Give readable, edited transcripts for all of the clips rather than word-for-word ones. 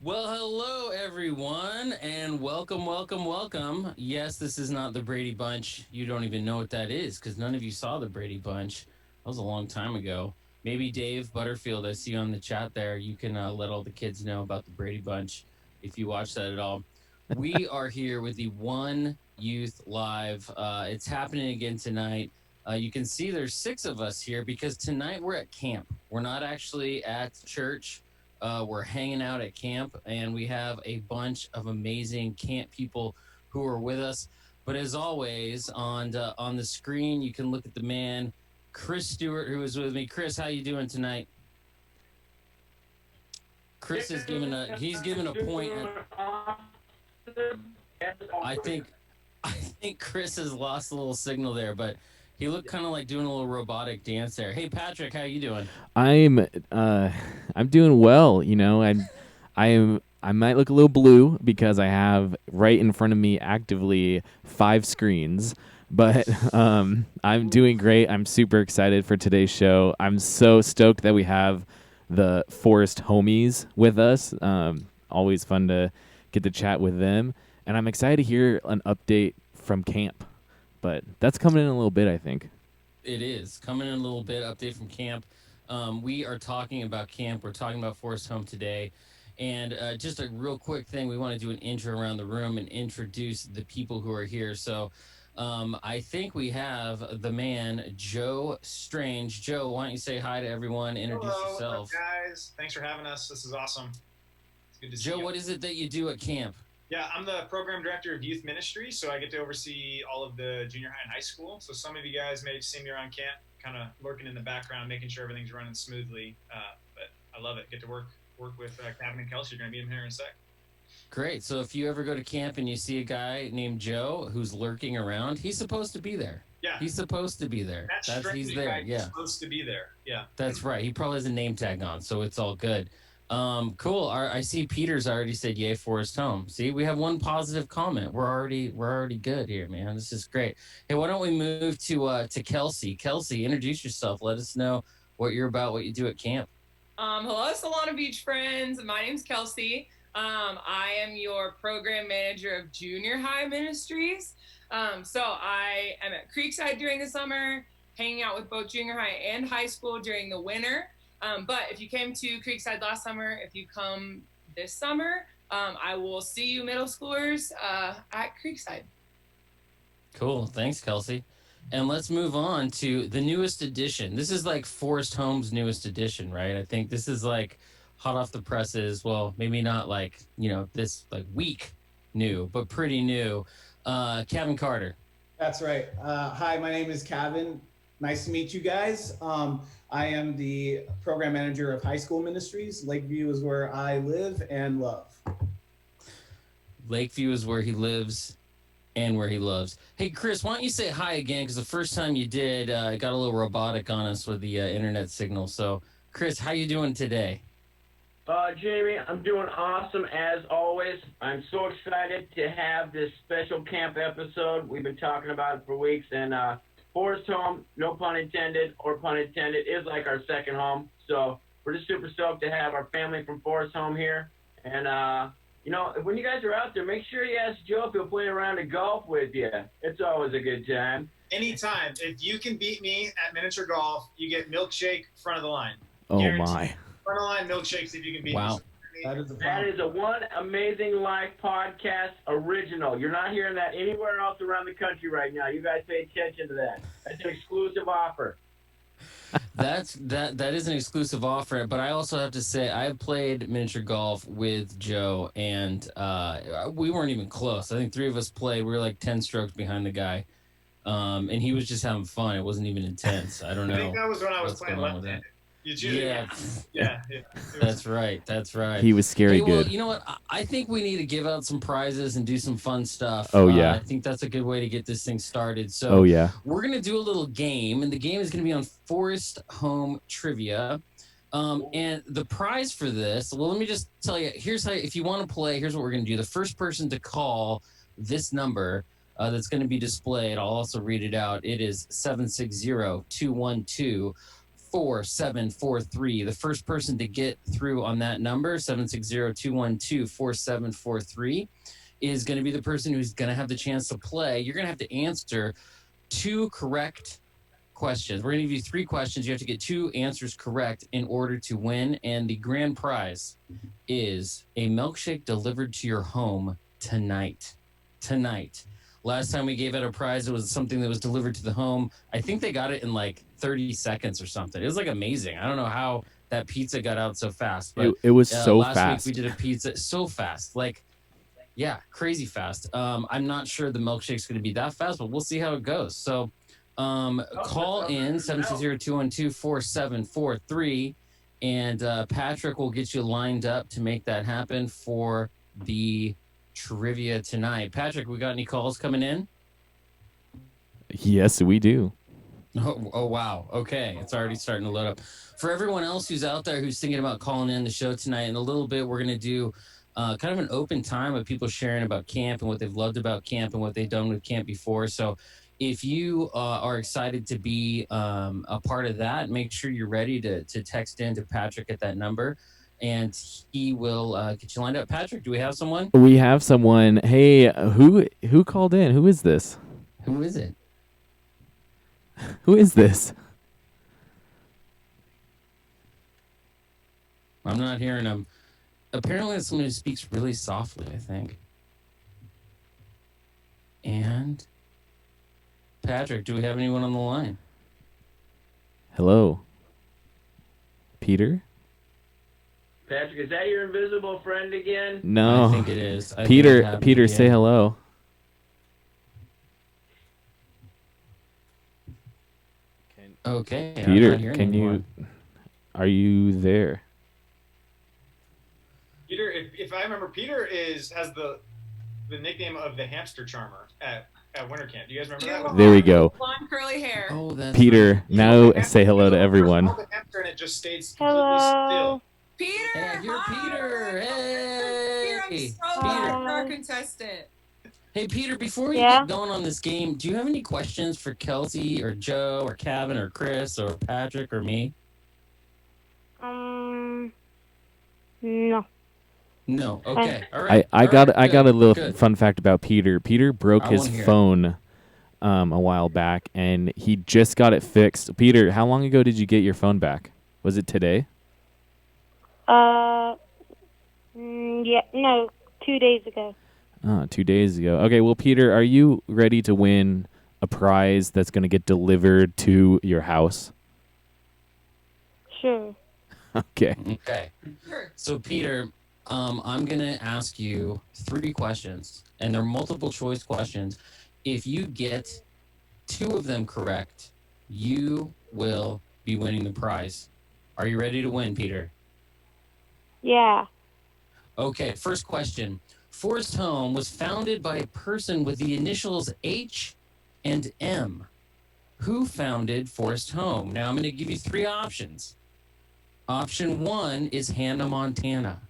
Well, hello everyone, and welcome. Yes, this is not the Brady Bunch. You don't even know what that is because none of you saw the Brady Bunch. That was a long time ago. Maybe Dave Butterfield, I see you on the chat there. You can let all the kids know about the Brady Bunch if you watch that at all. We are here with the One Youth Live. It's happening again tonight. You can see there's six of us here because tonight we're at camp. We're not actually at church. We're hanging out at camp, and we have a bunch of amazing camp people who are with us. But as always, on the screen, you can look at the man, Chris Stewart, who is with me. Chris, how you doing tonight? Chris is giving a he's giving a point. I think I think Chris has lost a little signal there, but he looked kind of like doing a little robotic dance there. Hey Patrick, how you doing? I'm uh I'm doing well, I might look a little blue because I have right in front of me actively 5 screens, but I'm doing great. I'm super excited for today's show. I'm so stoked that we have the Forest homies with us. Always fun to get to chat with them, and I'm excited to hear an update from camp. But that's coming in a little bit, I think. It is coming in a little bit. Update from camp. We are talking about camp. We're talking about Forest Home today. And just a real quick thing, we want to do an intro around the room and introduce the people who are here. So I think we have the man, Joe Strange. Joe, why don't you say hi to everyone, introduce Hello, what's up, yourself. guys? Thanks for having us. This is awesome. It's good to see Joe, you. what is it that you do at camp? Yeah, I'm the program director of youth ministry, so I get to oversee all of the junior high and high school. So some of you guys may have seen me around camp, kind of lurking in the background, making sure everything's running smoothly. But I love it. Get to work with Kevin and Kelsey. You're gonna meet him here in a sec. Great. So if you ever go to camp and you see a guy named Joe who's lurking around, he's supposed to be there. Yeah, He's supposed to be there. that That's strange he's there. guy is Yeah. supposed to be there. Yeah. That's right. He probably has a name tag on, so it's all good. Cool. I see Peter's already said yay Forest Home. See, we have one positive comment. We're already good here, man. This is great. Hey, why don't we move to Kelsey? Kelsey, introduce yourself. Let us know what you're about, what you do at camp. Hello, Solana Beach friends. My name's Kelsey. I am your program manager of Junior High Ministries. So I am at Creekside during the summer, hanging out with both junior high and high school during the winter. But if you came to Creekside last summer, if you come this summer, I will see you middle schoolers at Creekside. Cool. Thanks, Kelsey. And let's move on to the newest edition. This is like Forest Home's newest edition, right? I think this is like hot off the presses. Well, maybe not like, this like week new, but pretty new. Kevin Carter. That's right. Hi, my name is Kevin. Nice to meet you guys. I am the program manager of high school ministries. Lakeview is where I live and love. Lakeview is where he lives and where he loves. Hey, Chris, why don't you say hi again? Because the first time you did, it got a little robotic on us with the internet signal. So, Chris, how you doing today? Jamie, I'm doing awesome as always. I'm so excited to have this special camp episode. We've been talking about it for weeks, and Forest Home, no pun intended or pun intended, is like our second home. So we're just super stoked to have our family from Forest Home here. And, when you guys are out there, make sure you ask Joe if he'll play a round of golf with you. It's always a good time. Anytime, if you can beat me at miniature golf, you get milkshake front of the line. Oh Guaranteed. my. Front of the line milkshakes if you can beat Wow. me. That is a One Amazing Life podcast original. You're not hearing that anywhere else around the country right now. You guys pay attention to that. That's an exclusive offer. That is an exclusive offer, but I also have to say I played miniature golf with Joe, and we weren't even close. I think three of us played. We were like 10 strokes behind the guy, and he was just having fun. It wasn't even intense. I don't know. I think that was when I was what's playing going on with left-handed. Yeah, Yeah. that's right. That's right. He was scary Hey, well, good. you know what? I think we need to give out some prizes and do some fun stuff. Oh, yeah. I think that's a good way to get this thing started. So Oh yeah. we're going to do a little game, and the game is going to be on Forest Home Trivia. And the prize for this, well, let me just tell you, here's how, if you want to play, here's what we're going to do. The first person to call this number that's going to be displayed, I'll also read it out. It is 760-212 760-212-4743. The first person to get through on that number, 760-212-4743, is going to be the person who's going to have the chance to play. You're going to have to answer 2 correct questions. We're going to give you 3 questions. You have to get 2 answers correct in order to win. And the grand prize is a milkshake delivered to your home tonight. Last time we gave out a prize, it was something that was delivered to the home. I think they got it in like 30 seconds or something. It was like amazing. I don't know how that pizza got out so fast, but It was so last fast. week we did a pizza so fast, like, yeah, crazy fast. I'm not sure the milkshake's going to be that fast, but we'll see how it goes. So call in 760-212-4743, and Patrick will get you lined up to make that happen for the trivia tonight. Patrick, we got any calls coming in? Yes, we do. Oh wow. Okay. It's already starting to load up. For everyone else who's out there who's thinking about calling in the show tonight, in a little bit, we're going to do kind of an open time of people sharing about camp and what they've loved about camp and what they've done with camp before. So if you are excited to be a part of that, make sure you're ready to text in to Patrick at that number, and he will get you lined up. Patrick, do we have someone? We have someone. Hey, who called in? Who is this? Who is it? Who is this? I'm not hearing him. Apparently it's someone who speaks really softly, I think. And Patrick, do we have anyone on the line? Hello. Peter? Patrick, is that your invisible friend again? No. I think it is. I think it Peter, happened Peter, again. say hello. Okay. I'm Peter, not hearing can anyone. you? Are you there? Peter, if I remember, Peter has the nickname of the hamster charmer at winter camp. Do you guys remember that? There we go. Blonde curly hair. Oh, that's Peter, You now held the say hello to hamster- everyone. held the hamster and it just stayed completely Hello. Peter. Hey, you're hi. Peter. Peter, I'm Hey, so Peter. glad you're our contestant. Hey, Peter, before we Yeah? get going on this game, do you have any questions for Kelsey or Joe or Kevin or Chris or Patrick or me? No. No. Okay. All right. I All got right, I got a good, little good. fun fact about Peter. Peter broke I his wanna hear it. phone a while back, and he just got it fixed. Peter, how long ago did you get your phone back? Was it today? Yeah, no, 2 days ago. 2 days ago. Okay, well, Peter, are you ready to win a prize that's going to get delivered to your house? Sure. Okay. Okay. Sure. So, Peter, I'm going to ask you 3 questions, and they're multiple choice questions. If you get 2 of them correct, you will be winning the prize. Are you ready to win, Peter? Yeah. Okay, first question. Forest Home was founded by a person with the initials H and M. Who founded Forest Home? Now, I'm going to give you 3 options. Option 1 is Hannah Montana.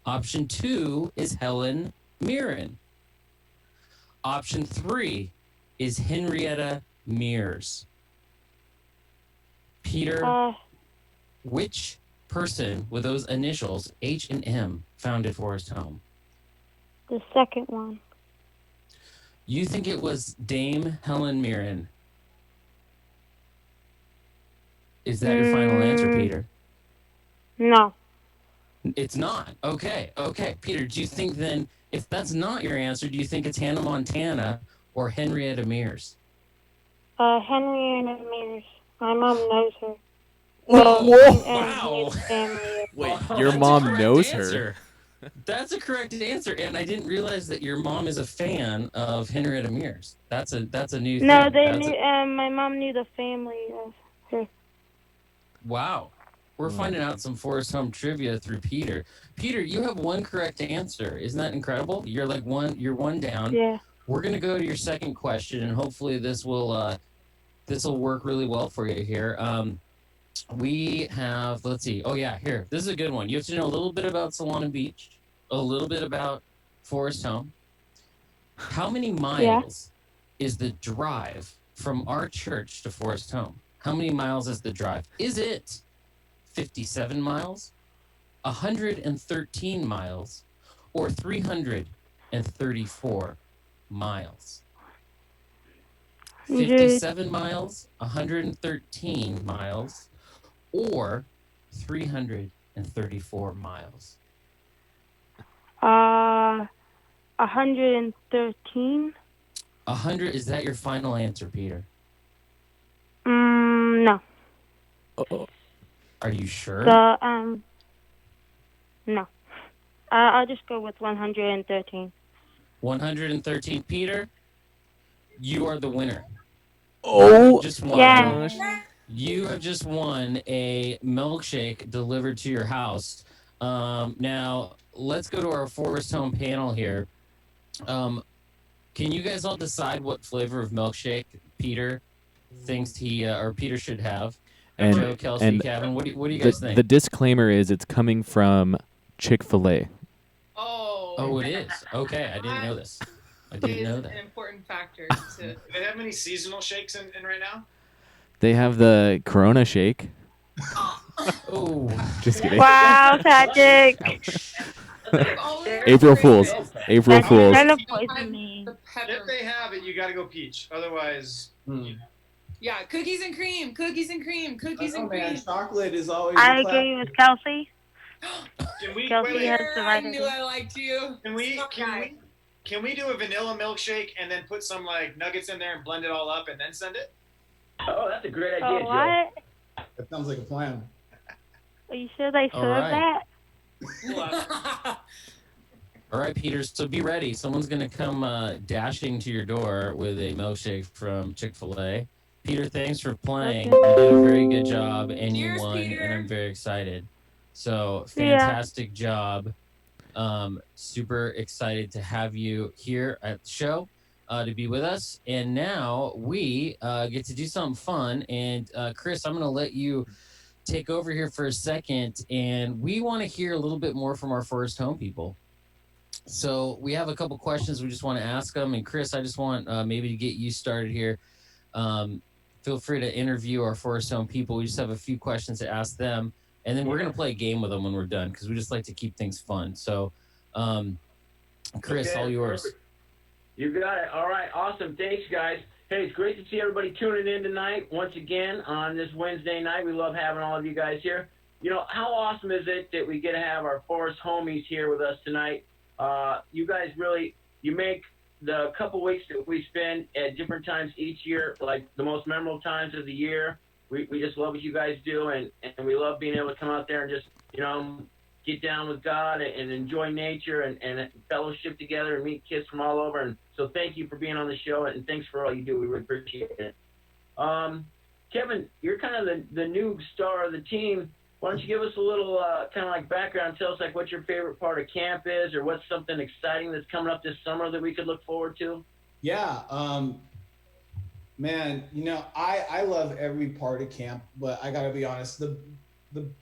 Option 2 is Helen Mirren. Option 3 is Henrietta Mears. Peter, which person with those initials, H and M, founded Forest Home? The second one. You think it was Dame Helen Mirren? Is that your final answer, Peter? No. It's not. Okay. Okay. Peter, do you think then, if that's not your answer, do you think it's Hannah Montana or Henrietta Mears? Henrietta Mears. My mom knows her. Whoa. and Wow. his family. Wait, Oh, your that's a mom correct knows answer. That's a correct answer, and I didn't realize that your mom is a fan of Henrietta Mears. That's a new No, thing. they That's knew. My mom knew the family of her. Wow. We're finding out some Forest Home trivia through Peter. Peter, you have 1 correct answer. Isn't that incredible? You're like you're 1 down. Yeah. We're going to go to your second question, and hopefully this will work really well for you here. We have, let's see. Oh, yeah, here. This is a good one. You have to know a little bit about Solana Beach, a little bit about Forest Home. How many miles is the drive from our church to Forest Home? How many miles is the drive? Is it 57 miles, 113 miles, or 334 miles? 57 miles, 113 miles, or 334 miles? 113. 100, is that your final answer, Peter? No. Are you sure? No. I'll just go with 113. 113. Peter, you are the winner. Oh, Just won. Yeah. You have just won a milkshake delivered to your house. Now, let's go to our Forest Home panel here. Can you guys all decide what flavor of milkshake Peter thinks Peter should have? And Joe, Kelsey, and Kevin, what do you guys think? the disclaimer is it's coming from Chick-fil-A. Oh, it is. Okay, I didn't know this. I didn't know that. An important factor. Do they have many seasonal shakes in right now? They have the Corona shake. Oh, Just kidding. Wow, Patrick. April Fools. April That's Fools. kind of poison me. If they have it, you got to go peach. Otherwise, Yeah, cookies and cream, cookies and cream, cookies and cream. Chocolate is always. I agree with Kelsey. can we Kelsey wait, has wait, the I right knew I liked you. can we do a vanilla milkshake and then put some like nuggets in there and blend it all up and then send it? Oh, that's a great idea, Oh, Joe. what? That sounds like a plan. Are you sure they All serve right. that? all right, Peter. So be ready. Someone's gonna come dashing to your door with a milkshake from Chick-fil-A. Peter, thanks for playing. You did a very good job, and Cheers, you won. Peter. And I'm very excited. So Yeah. fantastic job. Super excited to have you here at the show to be with us. And now we get to do something fun. And Chris, I'm going to let you take over here for a second. And we want to hear a little bit more from our Forest Home people. So we have a couple questions we just want to ask them. And Chris, I just want maybe to get you started here. Feel free to interview our Forest Home people. We just have a few questions to ask them. And then we're going to play a game with them when we're done because we just like to keep things fun. So, Chris, Okay, all yours. perfect. You got it. All right, awesome. Thanks, guys. Hey, it's great to see everybody tuning in tonight once again on this Wednesday night. We love having all of you guys here. You know, how awesome is it that we get to have our Forest Homies here with us tonight? You guys really, you make the couple weeks that we spend at different times each year, like the most memorable times of the year. We just love what you guys do, and we love being able to come out there and just, you know, get down with God and enjoy nature and fellowship together and meet kids from all over. And so thank you for being on the show, and thanks for all you do. We really appreciate it. Kevin, you're kind of the new star of the team. Why don't you give us a little kind of like background? Tell us like what your favorite part of camp is, or what's something exciting that's coming up this summer that we could look forward to? Yeah. Man, you know, I love every part of camp, but I gotta be honest, the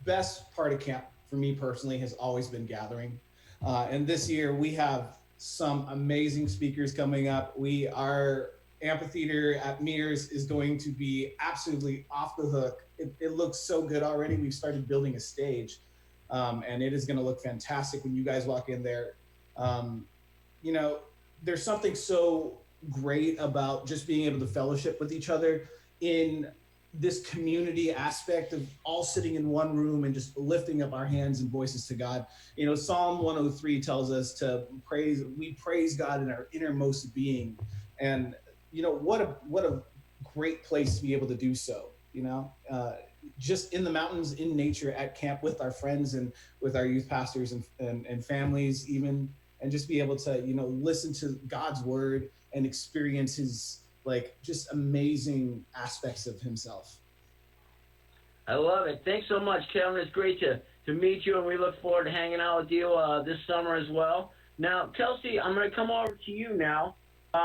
best part of camp for me personally has always been gathering. And this year we have some amazing speakers coming up. Our amphitheater at Mears is going to be absolutely off the hook. It looks so good already. We've started building a stage, and it is going to look fantastic when you guys walk in there. You know, there's something so great about just being able to fellowship with each other in this community aspect of all sitting in one room and just lifting up our hands and voices to God. You know, Psalm 103 tells us we praise God in our innermost being. And, you know, what a great place to be able to do so, you know, just in the mountains, in nature, at camp with our friends and with our youth pastors and families even, and just be able to, you know, listen to God's word and experience his like just amazing aspects of himself. I love it. Thanks so much, Kevin. It's great to meet you, and we look forward to hanging out with you this summer as well. Now, Kelsey, I'm going to come over to you now.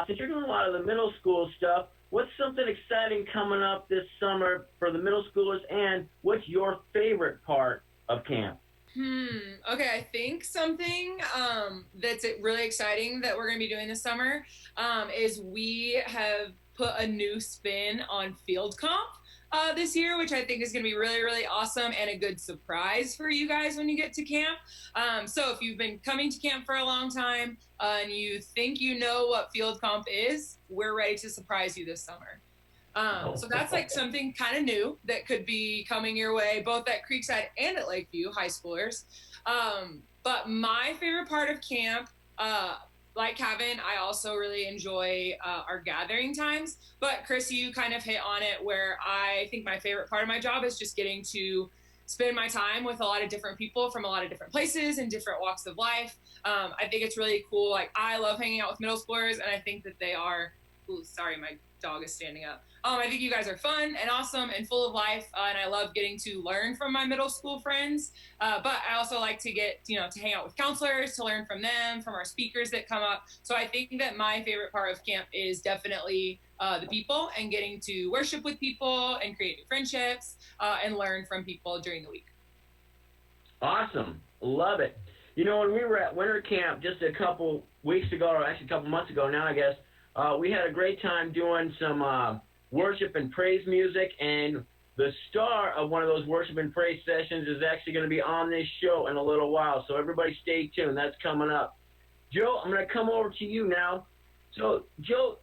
Since you're doing a lot of the middle school stuff, what's something exciting coming up this summer for the middle schoolers, and what's your favorite part of camp? Okay, I think something that's really exciting that we're going to be doing this summer is we have put a new spin on field comp. this year, which I think is going to be really, really awesome and a good surprise for you guys when you get to camp. So if you've been coming to camp for a long time and you think you know what field comp is, we're ready to surprise you this summer. So that's like something kind of new that could be coming your way, both at Creekside and at Lakeview high schoolers. But my favorite part of camp, like Kevin, I also really enjoy our gathering times. But Chris, you kind of hit on it, where I think my favorite part of my job is just getting to spend my time with a lot of different people from a lot of different places and different walks of life. I think it's really cool. Like, I love hanging out with middle schoolers, and I think that they are, ooh, sorry, my dog is standing up. I think you guys are fun and awesome and full of life, and I love getting to learn from my middle school friends. But I also like to get, to hang out with counselors, to learn from them, from our speakers that come up. So I think that my favorite part of camp is definitely the people, and getting to worship with people and create new friendships and learn from people during the week. Awesome. Love it. When we were at winter camp just a couple weeks ago, or actually a couple months ago now, I guess, we had a great time doing some worship and praise music, and the star of one of those worship and praise sessions is actually going to be on this show in a little while, so everybody stay tuned. That's coming up. Joe, I'm going to come over to you now. So, Joe,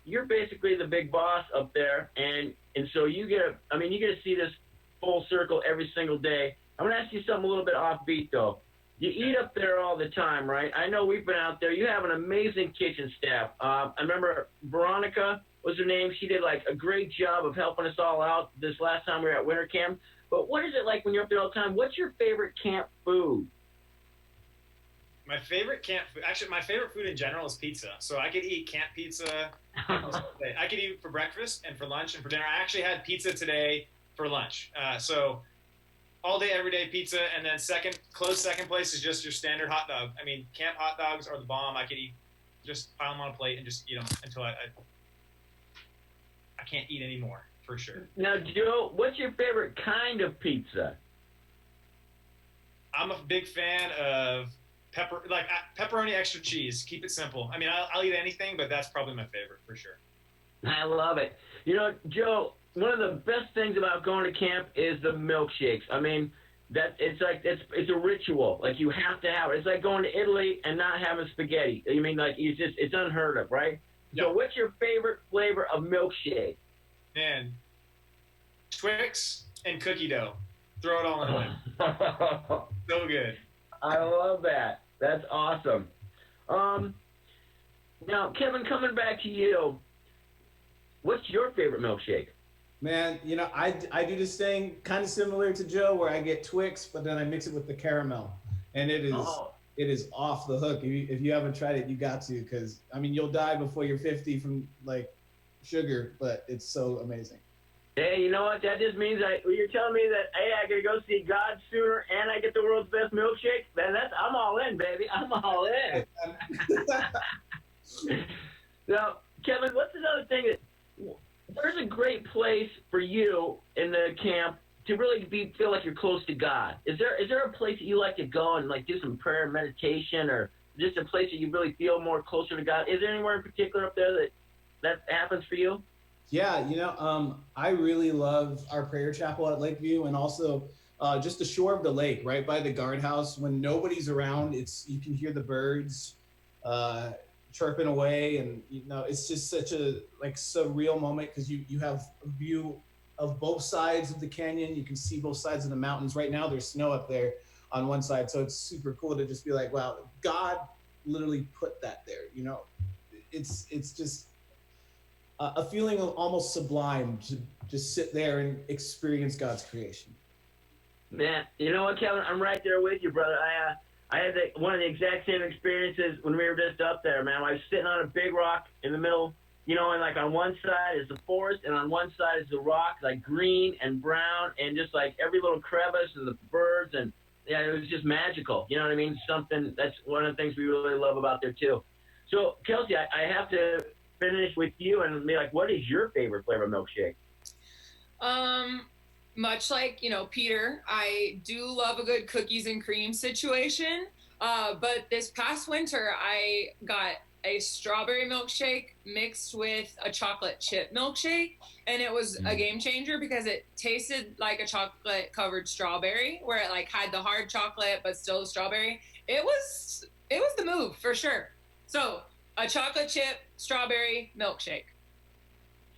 you're basically the big boss up there, and so you get to see this full circle every single day. I'm going to ask you something a little bit offbeat, though. You eat up there all the time, right? I know we've been out there. You have an amazing kitchen staff. I remember Veronica was her name. She did like a great job of helping us all out this last time we were at winter camp. But what is it like when you're up there all the time? What's your favorite camp food? My favorite camp food, actually, my favorite food in general is pizza. So I could eat camp pizza. I could eat for breakfast and for lunch and for dinner. I actually had pizza today for lunch. So all day, every day pizza, and then close second place is just your standard hot dog. Camp hot dogs are the bomb. I could just pile them on a plate and just eat them until I can't eat anymore, for sure. Now, Joe, what's your favorite kind of pizza? I'm a big fan of pepperoni extra cheese. Keep it simple. I'll eat anything, but that's probably my favorite, for sure. I love it. Joe, one of the best things about going to camp is the milkshakes. It's a ritual. Like, you have to have it. It's like going to Italy and not having spaghetti. It's unheard of, right? Yep. So what's your favorite flavor of milkshake? Man, Twix and cookie dough. Throw it all in one. So good. I love that. That's awesome. Now, Kevin, coming back to you, what's your favorite milkshake? Man, I do this thing kind of similar to Joe, where I get Twix, but then I mix it with the caramel, and it is off the hook. If you haven't tried it, you got to, because you'll die before you're 50 from sugar, but it's so amazing. Hey, you know what? That just means you're telling me that, hey, I gotta go see God sooner, and I get the world's best milkshake. Man, I'm all in, baby. I'm all in. Now, Kevin, what's another thing where's a great place for you in the camp to really feel like you're close to God? Is there a place that you like to go and do some prayer and meditation, or just a place that you really feel more closer to God? Is there anywhere in particular up there that happens for you? Yeah, I really love our prayer chapel at Lakeview, and also just the shore of the lake, right by the guardhouse. When nobody's around, you can hear the birds chirping away, and it's just such a surreal moment, because you have a view of both sides of the canyon. You can see both sides of the mountains. Right now there's snow up there on one side, so it's super cool to just be like, wow, God literally put that there. It's just a feeling of almost sublime to just sit there and experience God's creation. Man, you know what, Kevin? I'm right there with you, brother. I had one of the exact same experiences when we were just up there, man. I was sitting on a big rock in the middle, and on one side is the forest, and on one side is the rock, green and brown, and just every little crevice and the birds, and yeah, it was just magical. You know what I mean? Something that's one of the things we really love about there too. So, Kelsey, I have to finish with you and be like, what is your favorite flavor of milkshake? Much like, Peter, I do love a good cookies and cream situation. But this past winter, I got a strawberry milkshake mixed with a chocolate chip milkshake, and it was a game changer because it tasted like a chocolate covered strawberry, where it like had the hard chocolate but still strawberry. It was the move for sure. So a chocolate chip strawberry milkshake.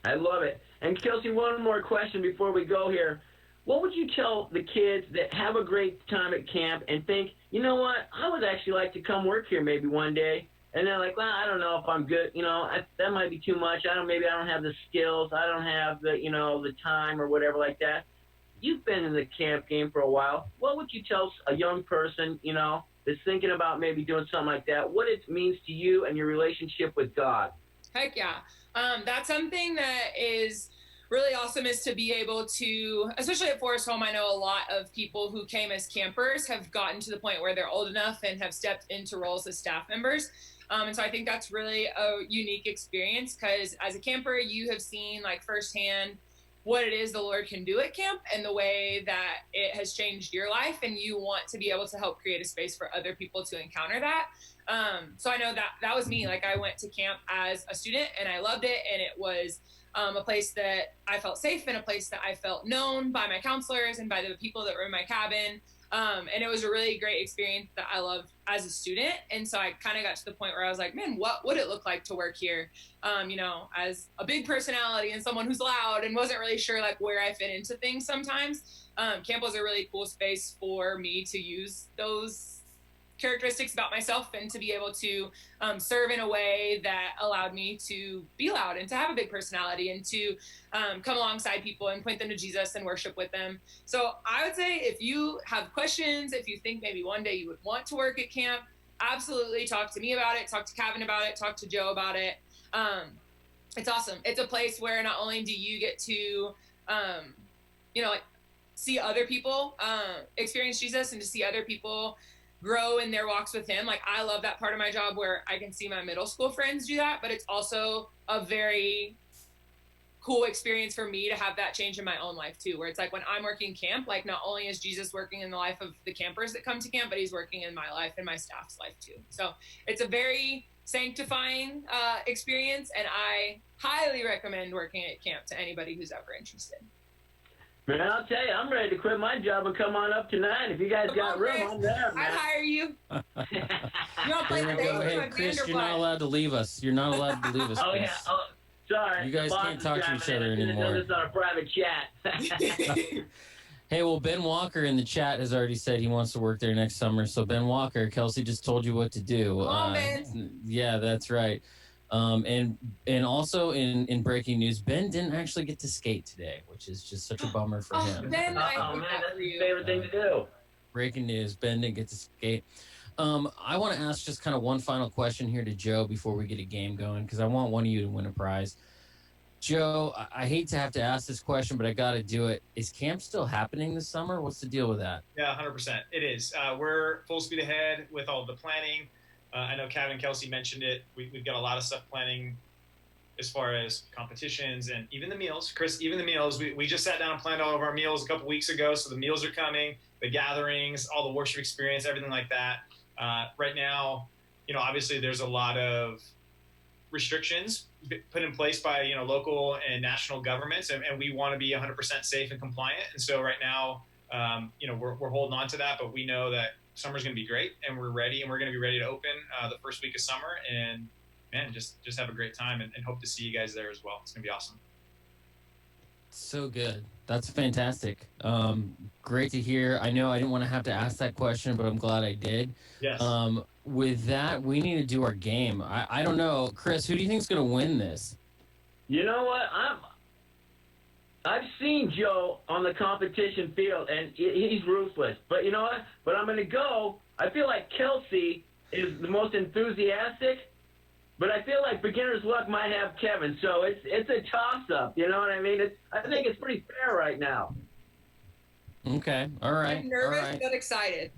I love it. And Kelsey, one more question before we go here. What would you tell the kids that have a great time at camp and think, you know what, I would actually like to come work here maybe one day, and they're like, well, I don't know if I'm good, that might be too much. Maybe I don't have the skills, I don't have the time or whatever like that. You've been in the camp game for a while. What would you tell a young person, that's thinking about maybe doing something like that, what it means to you and your relationship with God? Heck yeah. That's something that is really awesome, is to be able to, especially at Forest Home, I know a lot of people who came as campers have gotten to the point where they're old enough and have stepped into roles as staff members. And so I think that's really a unique experience, because as a camper, you have seen like firsthand what it is the Lord can do at camp and the way that it has changed your life. And you want to be able to help create a space for other people to encounter that. So I know that was me. Like, I went to camp as a student and I loved it. And it was a place that I felt safe, and a place that I felt known by my counselors and by the people that were in my cabin. And it was a really great experience that I loved as a student. And so I kind of got to the point where I was like, man, what would it look like to work here? As a big personality and someone who's loud and wasn't really sure like where I fit into things sometimes. Camp was a really cool space for me to use those characteristics about myself and to be able to serve in a way that allowed me to be loud and to have a big personality and to come alongside people and point them to Jesus and worship with them. So I would say, if you have questions, if you think maybe one day you would want to work at camp, absolutely talk to me about it, talk to Kevin about it, talk to Joe about it. It's awesome. It's a place where not only do you get to, see other people experience Jesus and to see other people grow in their walks with him. Like, I love that part of my job where I can see my middle school friends do that, but it's also a very cool experience for me to have that change in my own life too, where it's like when I'm working camp, like not only is Jesus working in the life of the campers that come to camp, but he's working in my life and my staff's life too. So it's a very sanctifying experience, and I highly recommend working at camp to anybody who's ever interested. Man, I'll tell you, I'm ready to quit my job and come on up tonight. If you guys got room, I'm there, man. I'd hire you. You want to play the Hey, game? Chris, you're not allowed to leave us. You're not allowed to leave us. Oh, Chris. yeah. Oh, sorry. You guys can't talk to each other anymore. This on a private chat. Hey, well, Ben Walker in the chat has already said he wants to work there next summer. So, Ben Walker, Kelsey just told you what to do. Come on, Ben. Yeah, that's right. And also in breaking news, Ben didn't actually get to skate today, which is just such a bummer for him. Ben, Oh, man, that's his favorite thing to do. Breaking news, Ben didn't get to skate. I want to ask just kind of one final question here to Joe before we get a game going, because I want one of you to win a prize. Joe, I hate to have to ask this question, but I got to do it. Is camp still happening this summer? What's the deal with that? Yeah, 100%. It is. We're full speed ahead with all the planning. I know Kevin and Kelsey mentioned it. We've got a lot of stuff planning as far as competitions and even the meals. Chris, even the meals. We just sat down and planned all of our meals a couple weeks ago. So the meals are coming, the gatherings, all the worship experience, everything like that. Right now, obviously there's a lot of restrictions put in place by, local and national governments. And we want to be 100% safe and compliant. And so right now, we're holding on to that, but we know that summer's going to be great, and we're ready, and we're going to be ready to open the first week of summer. And man, just have a great time, and hope to see you guys there as well. It's going to be awesome. So good. That's fantastic. Great to hear. I know I didn't want to have to ask that question, but I'm glad I did. Yes. With that, we need to do our game. I don't know. Chris, who do you think is going to win this? You know what? I've seen Joe on the competition field, and he's ruthless. But you know what? But I'm going to go. I feel like Kelsey is the most enthusiastic, but I feel like beginner's luck might have Kevin. So it's a toss-up. You know what I mean? I think it's pretty fair right now. Okay. All right. I'm nervous All right. but excited.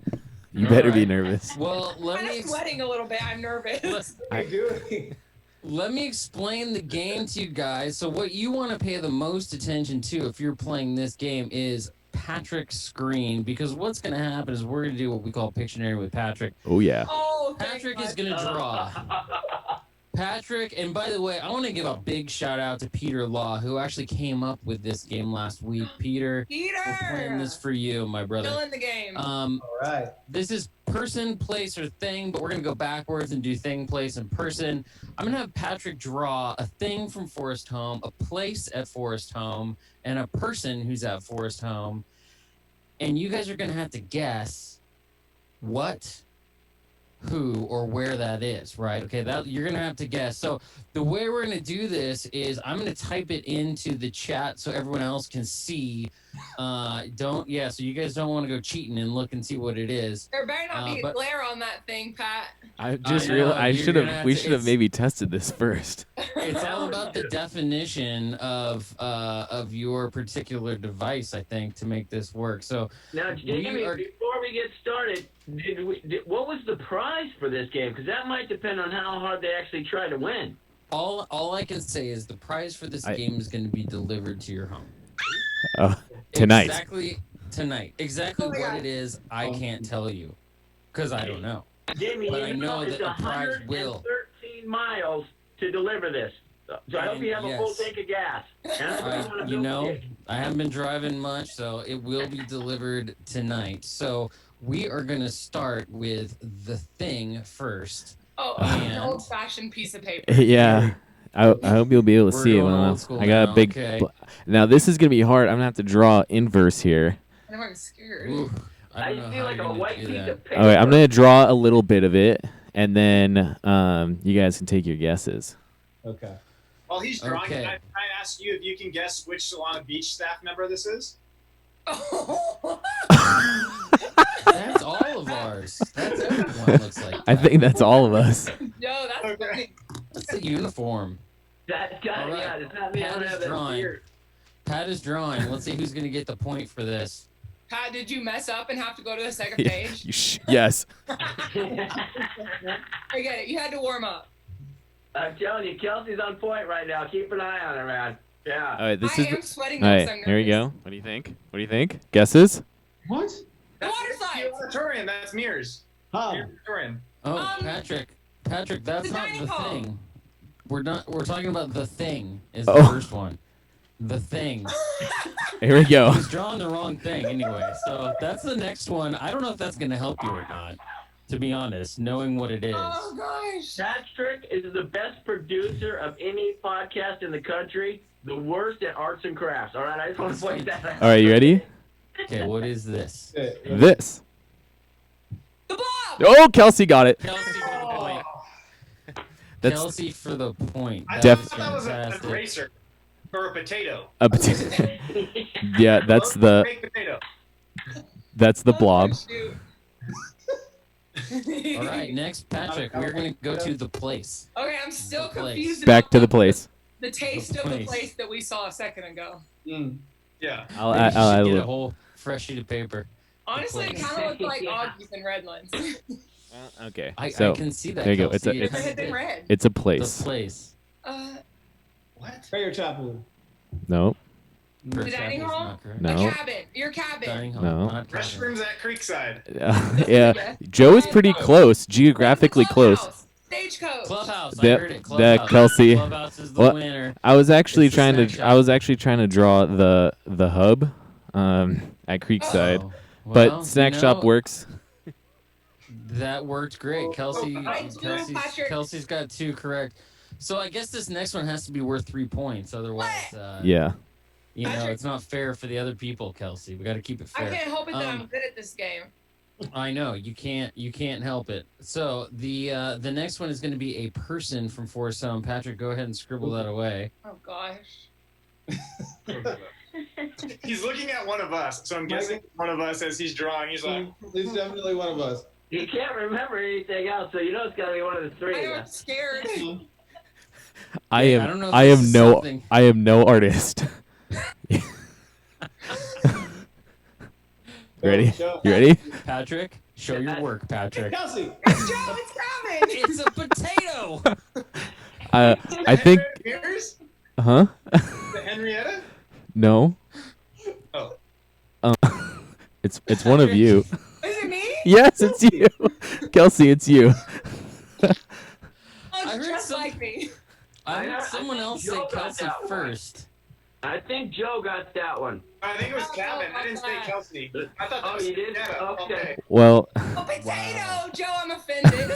You better be nervous. Well, let I'm me sweating a little bit. I'm nervous. let me explain the game to you guys. So what you want to pay the most attention to if you're playing this game is Patrick's screen, because what's going to happen is we're going to do what we call Pictionary with Patrick. Oh, yeah. Oh, Patrick is going to draw. Patrick, and by the way, I want to give a big shout out to Peter Law, who actually came up with this game last week. Peter, we're playing this for you, my brother. Still in the game. All right. This is person, place, or thing, but we're going to go backwards and do thing, place, and person. I'm going to have Patrick draw a thing from Forest Home, a place at Forest Home, and a person who's at Forest Home. And you guys are going to have to guess what, who, or where that is, right? Okay, that you're gonna have to guess. So the way we're gonna do this is I'm gonna type it into the chat so everyone else can see. So you guys don't want to go cheating and look and see what it is. There better not be a but- glare on that thing, Pat. I just know, realized you're gonna have we to- should have it's- maybe tested this first. It's all about the definition of your particular device, I think, to make this work. So Now, Jamie, before we get started, what was the prize for this game? Because that might depend on how hard they actually try to win. all I can say is the prize for this game is going to be delivered to your home. Tonight. Exactly tonight. Exactly Oh my what God. it is, I can't tell you because I don't know. Jamie, But I know it's that the prize will. 113 miles to deliver this. So I hope you have a full Yes. tank of gas. And I don't wanna You build know, it. I haven't been driving much, so it will be delivered tonight. So we are going to start with the thing first. Oh, And- an old-fashioned piece of paper. Yeah. I hope you'll be able to We're see it. going When old school I got now, a big. okay. Now this is gonna be hard. I'm gonna have to draw inverse here. And I'm scared. Ooh, I don't know feel how like you're a gonna white do piece that. of paper. All right, I'm gonna draw a little bit of it, and then you guys can take your guesses. Okay. While he's drawing, Okay. can I ask you if you can guess which Solana Beach staff member this is? That's all of ours. That's everyone looks like. I that. think that's all of us. No, that's Okay. funny. That's the uniform. That guy, All right. yeah, it's not me. I Pat don't is have that drawing. beard. Pat is drawing. Let's see who's going to get the point for this. Pat, did you mess up and have to go to the second page? Yes. I get it. You had to warm up. I'm telling you, Kelsey's on point right now. Keep an eye on her, man. Yeah. All right, this I is. am sweating. All because right, I'm here we nervous. go. What do you think? What do you think? Guesses? What? The water The slides. auditorium, that's Mears. Huh. Mears auditorium. Oh, Um, Patrick, that's the not dining the hall. thing. We're talking about the thing is the Oh. first one. The thing. Here we go. He's drawing the wrong thing anyway. So that's the next one. I don't know if that's going to help you or not, to be honest, knowing what it is. Oh gosh. Patrick is the best producer of any podcast in the country, the worst at arts and crafts. All right, I just want to point that out. All right, you ready? Okay, what is this? This. The blob. Oh, Kelsey got it. Kelsey for the point. That's Kelsey for the point. I That thought that was an eraser or a potato. a yeah. That's the Fake potato. blob. Oh, shoot. All right, next, Patrick, we're going to go to the place. Okay, I'm still The place. confused. Back about to the place. The taste The of the place. place that we saw a second ago. Mm. Yeah. I'll Maybe add, you I'll should add a get a little. whole fresh sheet of paper. Honestly, it place. kind of looked like Yeah. Augie's and Redlands. Okay. I So can see that. there you go. Kelsey. It's If it had been red. it's a the place. place. What? Prayer chapel. No. First The dining half is hall? not correct. No. A cabin. Your cabin. Dining hall. No. Not cabin. Restrooms at Creekside. Yeah. Joe is pretty close, geographically close. Clubhouse. Stagecoach. Clubhouse. I The- heard it. the Clubhouse. Kelsey- Clubhouse is the What? winner. I was actually It's the trying snack to. shop. I was actually trying to draw the hub, at Creekside, Oh, but well, snack you shop know, works. That worked great. Kelsey. I do, Patrick. Kelsey's got 2 correct. So I guess this next one has to be worth 3 points. Otherwise, Yeah. you know, Patrick. it's not fair for the other people, Kelsey. We got to keep it I fair. can't help it that Um, I'm good at this game. I know you can't help it. So the next one is going to be a person from Forest Home. Patrick, go ahead and scribble that away. Oh gosh. He's looking at one of us, so I'm guessing one of us as he's drawing. He's like, It's definitely one of us. You can't remember anything else, so you know it's got to be one of the three I of know you. I'm scared. I Yeah, I am. don't know if I this am is no. something- I am no artist. Ready? Show. You ready? Patrick, show your work, Hey, Patrick. Kelsey. It's Joe. It's cabin. It's a potato. I think. Mears? Huh? The Henrietta? No. Oh. It's one of you. Is it me? Yes, it's you, Kelsey. It's you. Oh, heard just like me. I I heard heard- someone I think else say Joe got Kelsey that one. first. I think Joe got that one. I think it was Oh, Gavin. I didn't say okay. Kelsey. I thought that Oh, was you did? Potato. Okay. Well, Oh, potato, Wow. Joe. I'm offended.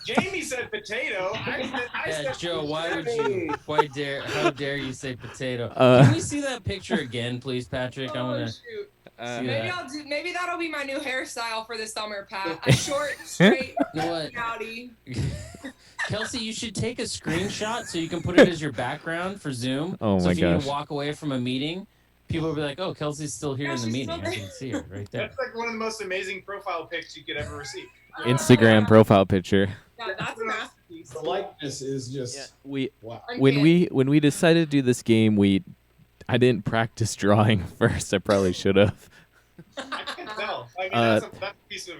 Jamie said potato. I Yeah, said Joe, why would Hey. you? How dare you say potato? Uh, Can we see that picture again, please, Patrick? I Oh want to shoot. uh, see Maybe that. Maybe that'll be my new hairstyle for the summer, Pat. A short, straight, You know what? pouty. Kelsey, you should take a screenshot so you can put it as your background for Zoom. Oh so my if you need gosh. to walk away from a meeting, people will be like, "Oh, Kelsey's still here Yeah, in the she's meeting. still I there." can see her right there." That's like one of the most amazing profile pics you could ever receive. Instagram profile picture. Yeah, that's a masterpiece. The likeness is just We wow. when we decided to do this game, I didn't practice drawing first. I probably should have. I can tell. I mean, that's a piece of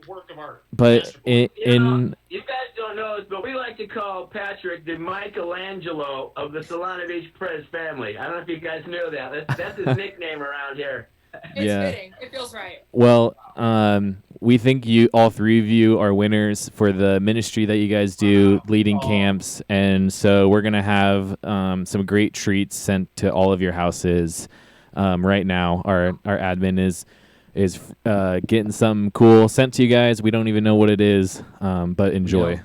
work of art. But Masterful. in You guys don't know this, but we like to call Patrick the Michelangelo of the Solana Beach Prez family. I don't know if you guys knew that. That's his nickname around here. It's Yeah. fitting. It feels right. well, we think all three of you are winners for the ministry that you guys do, leading camps, and so we're gonna have some great treats sent to all of your houses. Right now, our admin is getting something cool sent to you guys. We don't even know what it is, but enjoy.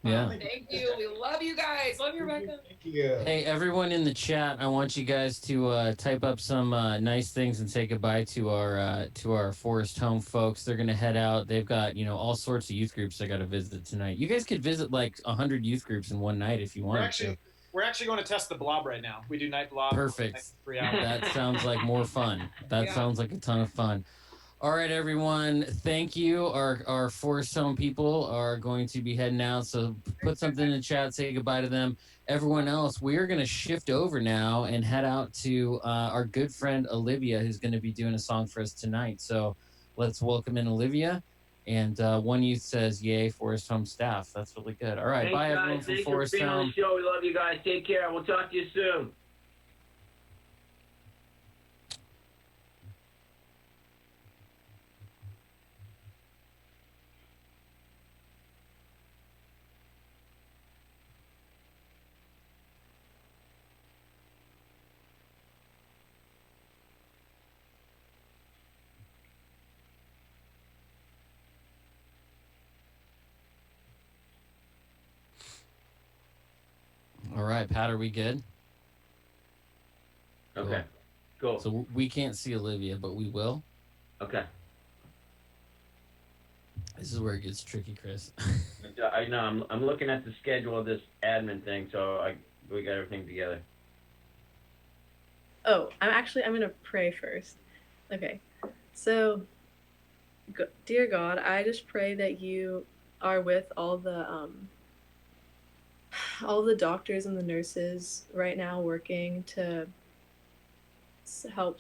Yeah. Thank you. We love you guys. Love you, Rebecca. Thank you. Hey, everyone in the chat, I want you guys to type up some nice things and say goodbye to our Forest Home folks. They're gonna head out. They've got all sorts of youth groups they got to visit tonight. You guys could visit like 100 youth groups in one night if you wanted to. We're actually going to test the blob right now. We do night blob. Perfect. Next 3 hours. That sounds like more fun. That Yeah. sounds like a ton of fun. All right, everyone. Thank you. Our Forest Home people are going to be heading out. So put something in the chat. Say goodbye to them. Everyone else, we're going to shift over now and head out to our good friend Olivia, who's going to be doing a song for us tonight. So let's welcome in Olivia. And one youth says, "Yay, Forest Home staff." That's really good. All right, Thanks, bye guys. everyone from Thanks for Forest being on Home. the show. We love you guys. Take care. We'll talk to you soon. All right, Pat, are we good? Okay. Cool. So we can't see Olivia, but we will. Okay. This is where it gets tricky, Chris. I know. I'm looking at the schedule of this admin thing, so we got everything together. Oh, I'm gonna pray first. Okay, so, dear God, I just pray that you are with all the doctors and the nurses right now working to help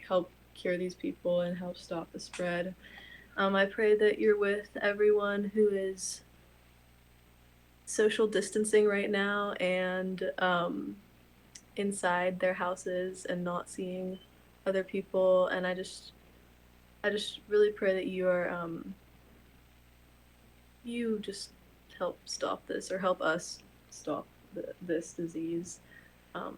help cure these people and help stop the spread. I pray that you're with everyone who is social distancing right now and inside their houses and not seeing other people, and I just really pray that you are you just help stop this, or help us stop this disease. I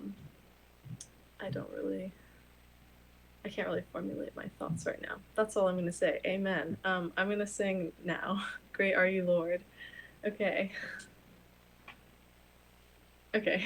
can't really formulate my thoughts right now. That's all I'm gonna say. Amen. I'm gonna sing now. Great are you, Lord. Okay. Okay.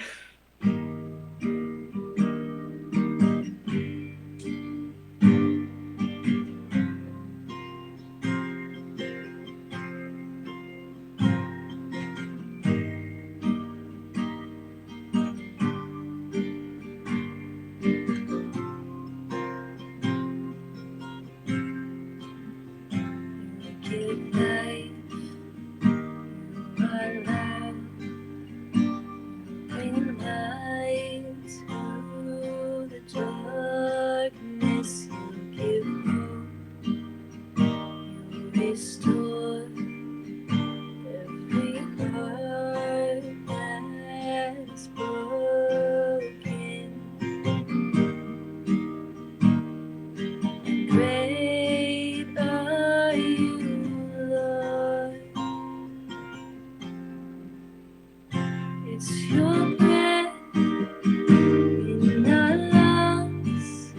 Give life, you are love, bring It's your breath in our lungs.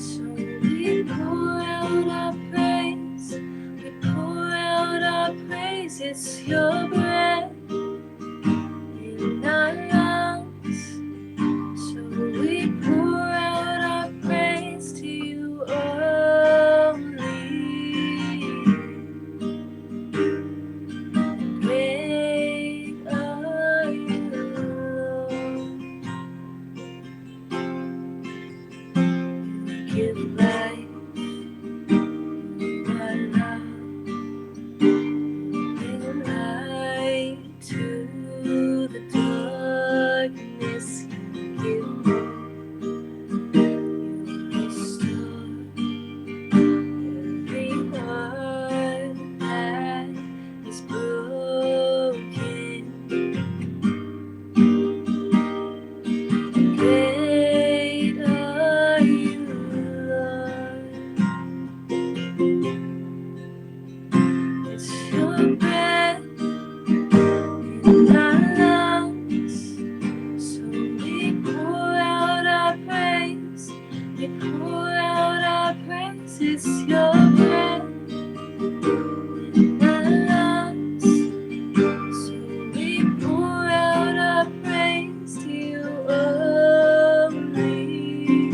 So we pour out our praise. We pour out our praise. It's your breath in our lungs. So we pour out our praise to you only. Great are you, Lord. You give life, you are love, bring light to the darkness. You give hope, you restore every heart that is broken. Great are you, Lord. It's your breath in our lungs. So we pour out our praise. We pour out our praise. It's your breath in our lungs. So we pour out our praise to you only.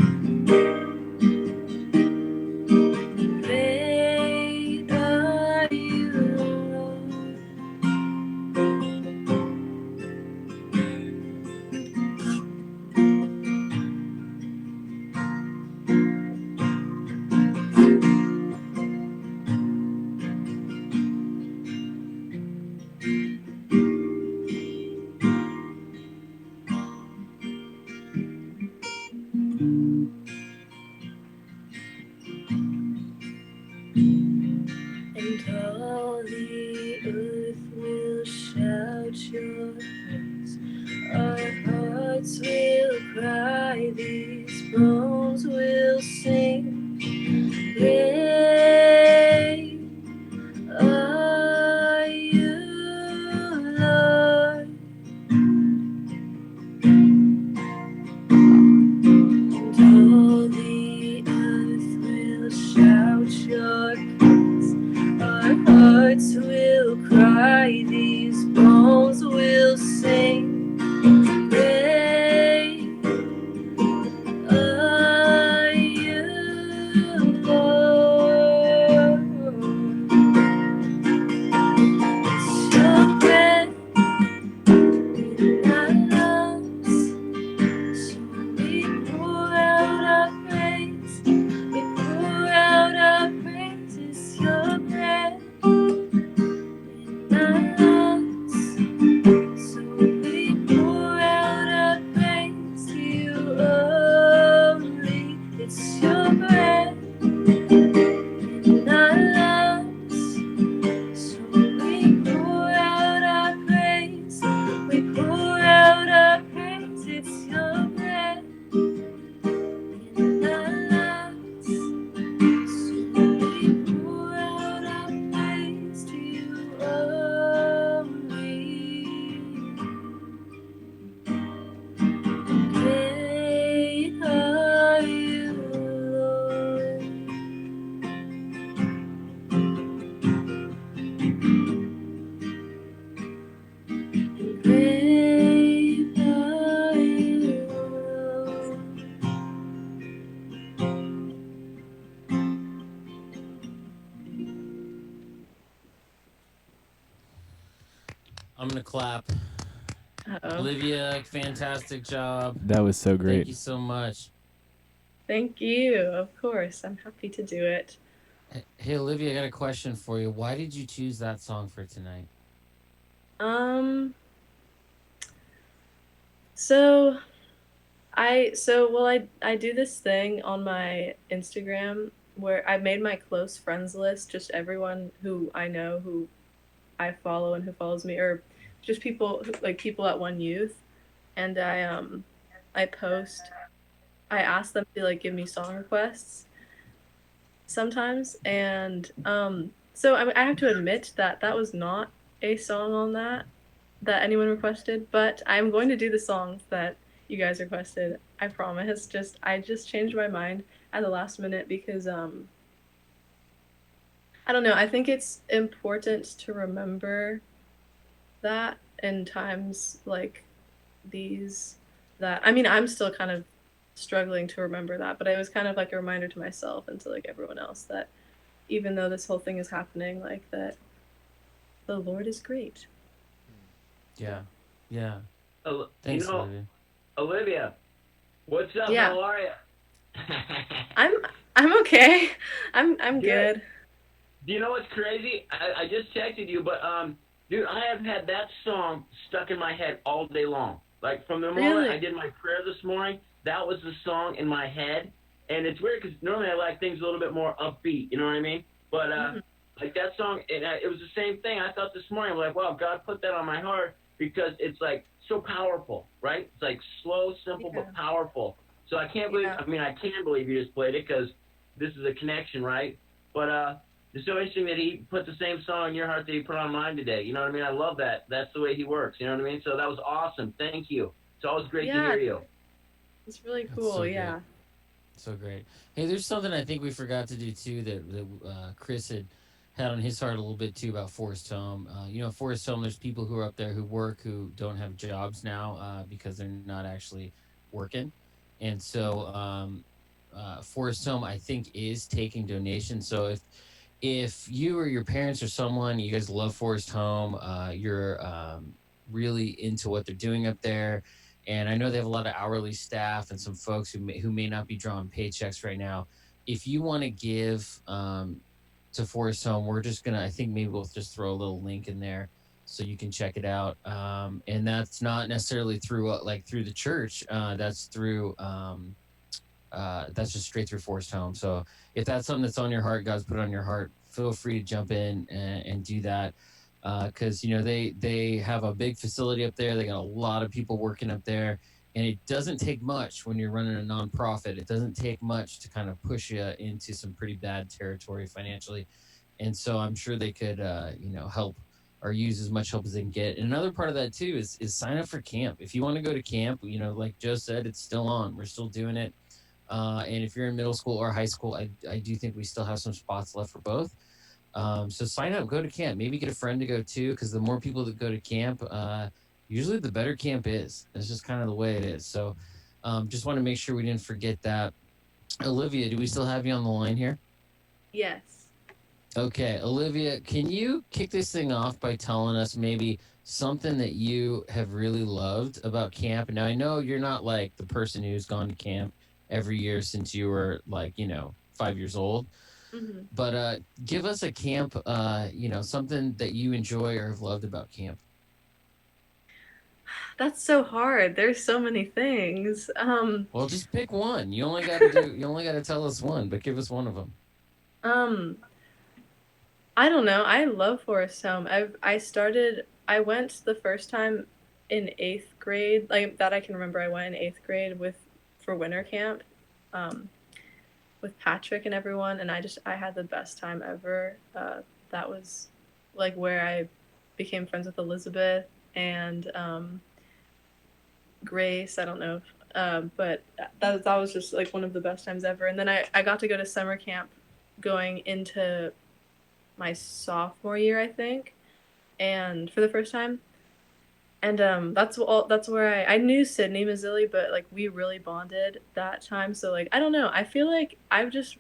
Great are you, Lord. And all the earth will shout your praise. Our hearts will cry, these bones will sing. Great are you, Lord. And all the earth will shout your praise. Our hearts will cry, these bones will sing. Great are you, Lord. It's your breath in our lungs. So we pour out our praise. We pour out our praise. It's your breath in our lungs. So we pour out our praise to you only. It's your breath in our lungs. So we pour out our praise. We pour out our praise. It's your breath in our lungs. So we pour out our praise to you only. Great are you, Lord. Great are you, Lord. I'm gonna clap. Uh-oh. Olivia, fantastic job. That was so Thank great. you so much. Thank you. Of course. I'm happy to do it. Hey, Olivia, I got a question for you. Why did you choose that song for tonight? So I do this thing on my Instagram where I made my close friends list, just everyone who I know who I follow and who follows me, or just people like people at One Youth, and I post. I ask them to like give me song requests sometimes, and so I have to admit that that was not a song on that. that anyone requested, but I'm going to do the songs that you guys requested. I promise. I just changed my mind at the last minute because I don't know. I think it's important to remember that in times like these. That I mean, I'm still kind of struggling to remember that, but it was kind of like a reminder to myself and to like everyone else that even though this whole thing is happening, like that the Lord is great. Yeah. Yeah. You Thanks, know, Olivia. Olivia, what's up? Yeah. How are you? I'm okay. I'm Good. good. Do you know what's crazy? I just texted you, but dude, I have had that song stuck in my head all day long. Like from the moment Really? I did my prayer this morning, that was the song in my head. And it's weird because normally I like things a little bit more upbeat. You know what I mean? But like that song, it was the same thing. I thought this morning, I'm like, wow, God put that on my heart because it's like so powerful, right? It's like slow, simple, Yeah. but powerful. So I can't believe. Yeah. I mean, I can believe you just played it because this is a connection, right? But it's so interesting that he put the same song in your heart that he put on mine today. You know what I mean? I love that. That's the way he works. You know what I mean? So that was awesome. Thank you. It's always great to Yeah. hear you. It's really That's cool. so Yeah. great. So great. Hey, there's something I think we forgot to do too that Chris had on his heart a little bit too about Forest Home. Forest Home. There's people who are up there who work who don't have jobs now because they're not actually working, and so Forest Home I think is taking donations. So if you or your parents or someone you guys love Forest Home, you're really into what they're doing up there, and I know they have a lot of hourly staff and some folks who may not be drawing paychecks right now. If you want to give to Forest Home, we're just gonna. I think maybe we'll just throw a little link in there so you can check it out. And that's not necessarily through through the church. That's just straight through Forest Home. So if that's something that's on your heart, God's put it on your heart, feel free to jump in and do that. Because they have a big facility up there. They got a lot of people working up there, and it doesn't take much when you're running a nonprofit. It doesn't take much to kind of push you into some pretty bad territory financially, and so I'm sure they could help or use as much help as they can get. And another part of that too is sign up for camp. If you want to go to camp, like Joe said, it's still on. We're still doing it. And if you're in middle school or high school, I do think we still have some spots left for both. So sign up, go to camp. Maybe get a friend to go too, because the more people that go to camp, usually the better camp is. That's just kind of the way it is. So just want to make sure we didn't forget that. Olivia, do we still have you on the line here? Yes. Okay, Olivia, can you kick this thing off by telling us maybe something that you have really loved about camp? Now, I know you're not like the person who's gone to camp every year since you were 5 years old, Hmm. but give us a camp, something that you enjoy or have loved about camp. That's so hard. There's so many things. Well, just pick one. You only got to you only got to tell us one, but give us one of them. Um, I don't know. I love Forest Home. I went the first time in 8th grade, like that I can remember. I went in 8th grade for winter camp, um, with Patrick and everyone, and I had the best time ever. That was like where I became friends with Elizabeth and Grace. I don't know, but that was just like one of the best times ever. And then I got to go to summer camp going into my sophomore year, I think, and for the first time. And that's where I knew Sydney Mazzilli, but like we really bonded that time. So like I don't know. I feel like I've just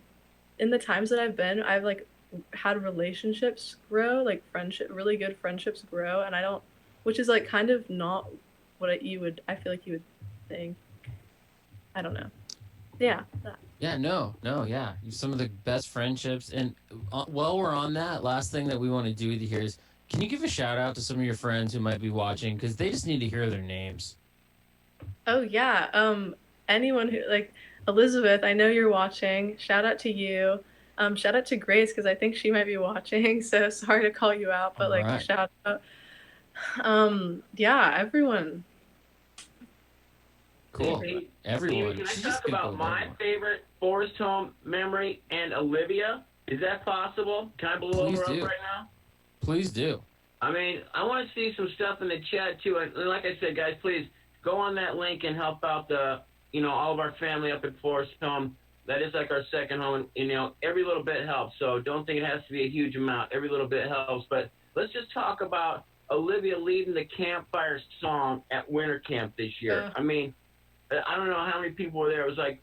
in the times that I've been, I've like had relationships grow, like really good friendships grow, and I don't, which is like kind of not what I feel like you would think. I don't know. Yeah. That. Yeah, no, yeah. Some of the best friendships. And while we're on that, last thing that we want to do with you here is, can you give a shout out to some of your friends who might be watching? Because they just need to hear their names. Oh yeah. Anyone who like Elizabeth, I know you're watching. Shout out to you. Shout out to Grace because I think she might be watching. So sorry to call you out, but All like right. shout out. Yeah, everyone. Cool. Hey, Everyone. Steven, can I She's just talk gonna go about with my everyone. favorite Forest Home memory and Olivia? Is that possible? Can I blow Please her do. up right now? Please do. I mean, I want to see some stuff in the chat too. And like I said, guys, please go on that link and help out all of our family up at Forest Home. That is like our second home. And, every little bit helps. So don't think it has to be a huge amount. Every little bit helps. But let's just talk about Olivia leading the campfire song at winter camp this year. I mean, I don't know how many people were there. It was like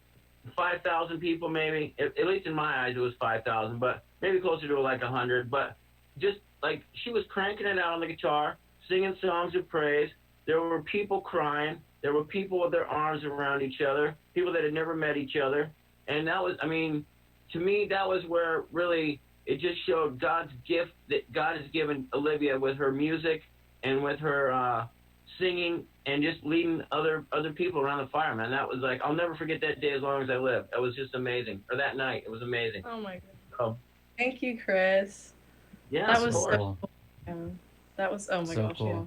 5,000 people maybe. At least in my eyes, it was 5,000, but maybe closer to like 100. But just like she was cranking it out on the guitar, singing songs of praise. There were people crying. There were people with their arms around each other, people that had never met each other. And that was, I mean, to me, that was where really it just showed God's gift that God has given Olivia with her music and with her singing and just leading other people around the fire, man. That was like, I'll never forget that day as long as I live. That was just amazing. Or that night, it was amazing. Oh my god. So, Thank you, Chris. yeah, That was so Cool. yeah. That was oh my So gosh, cool. yeah.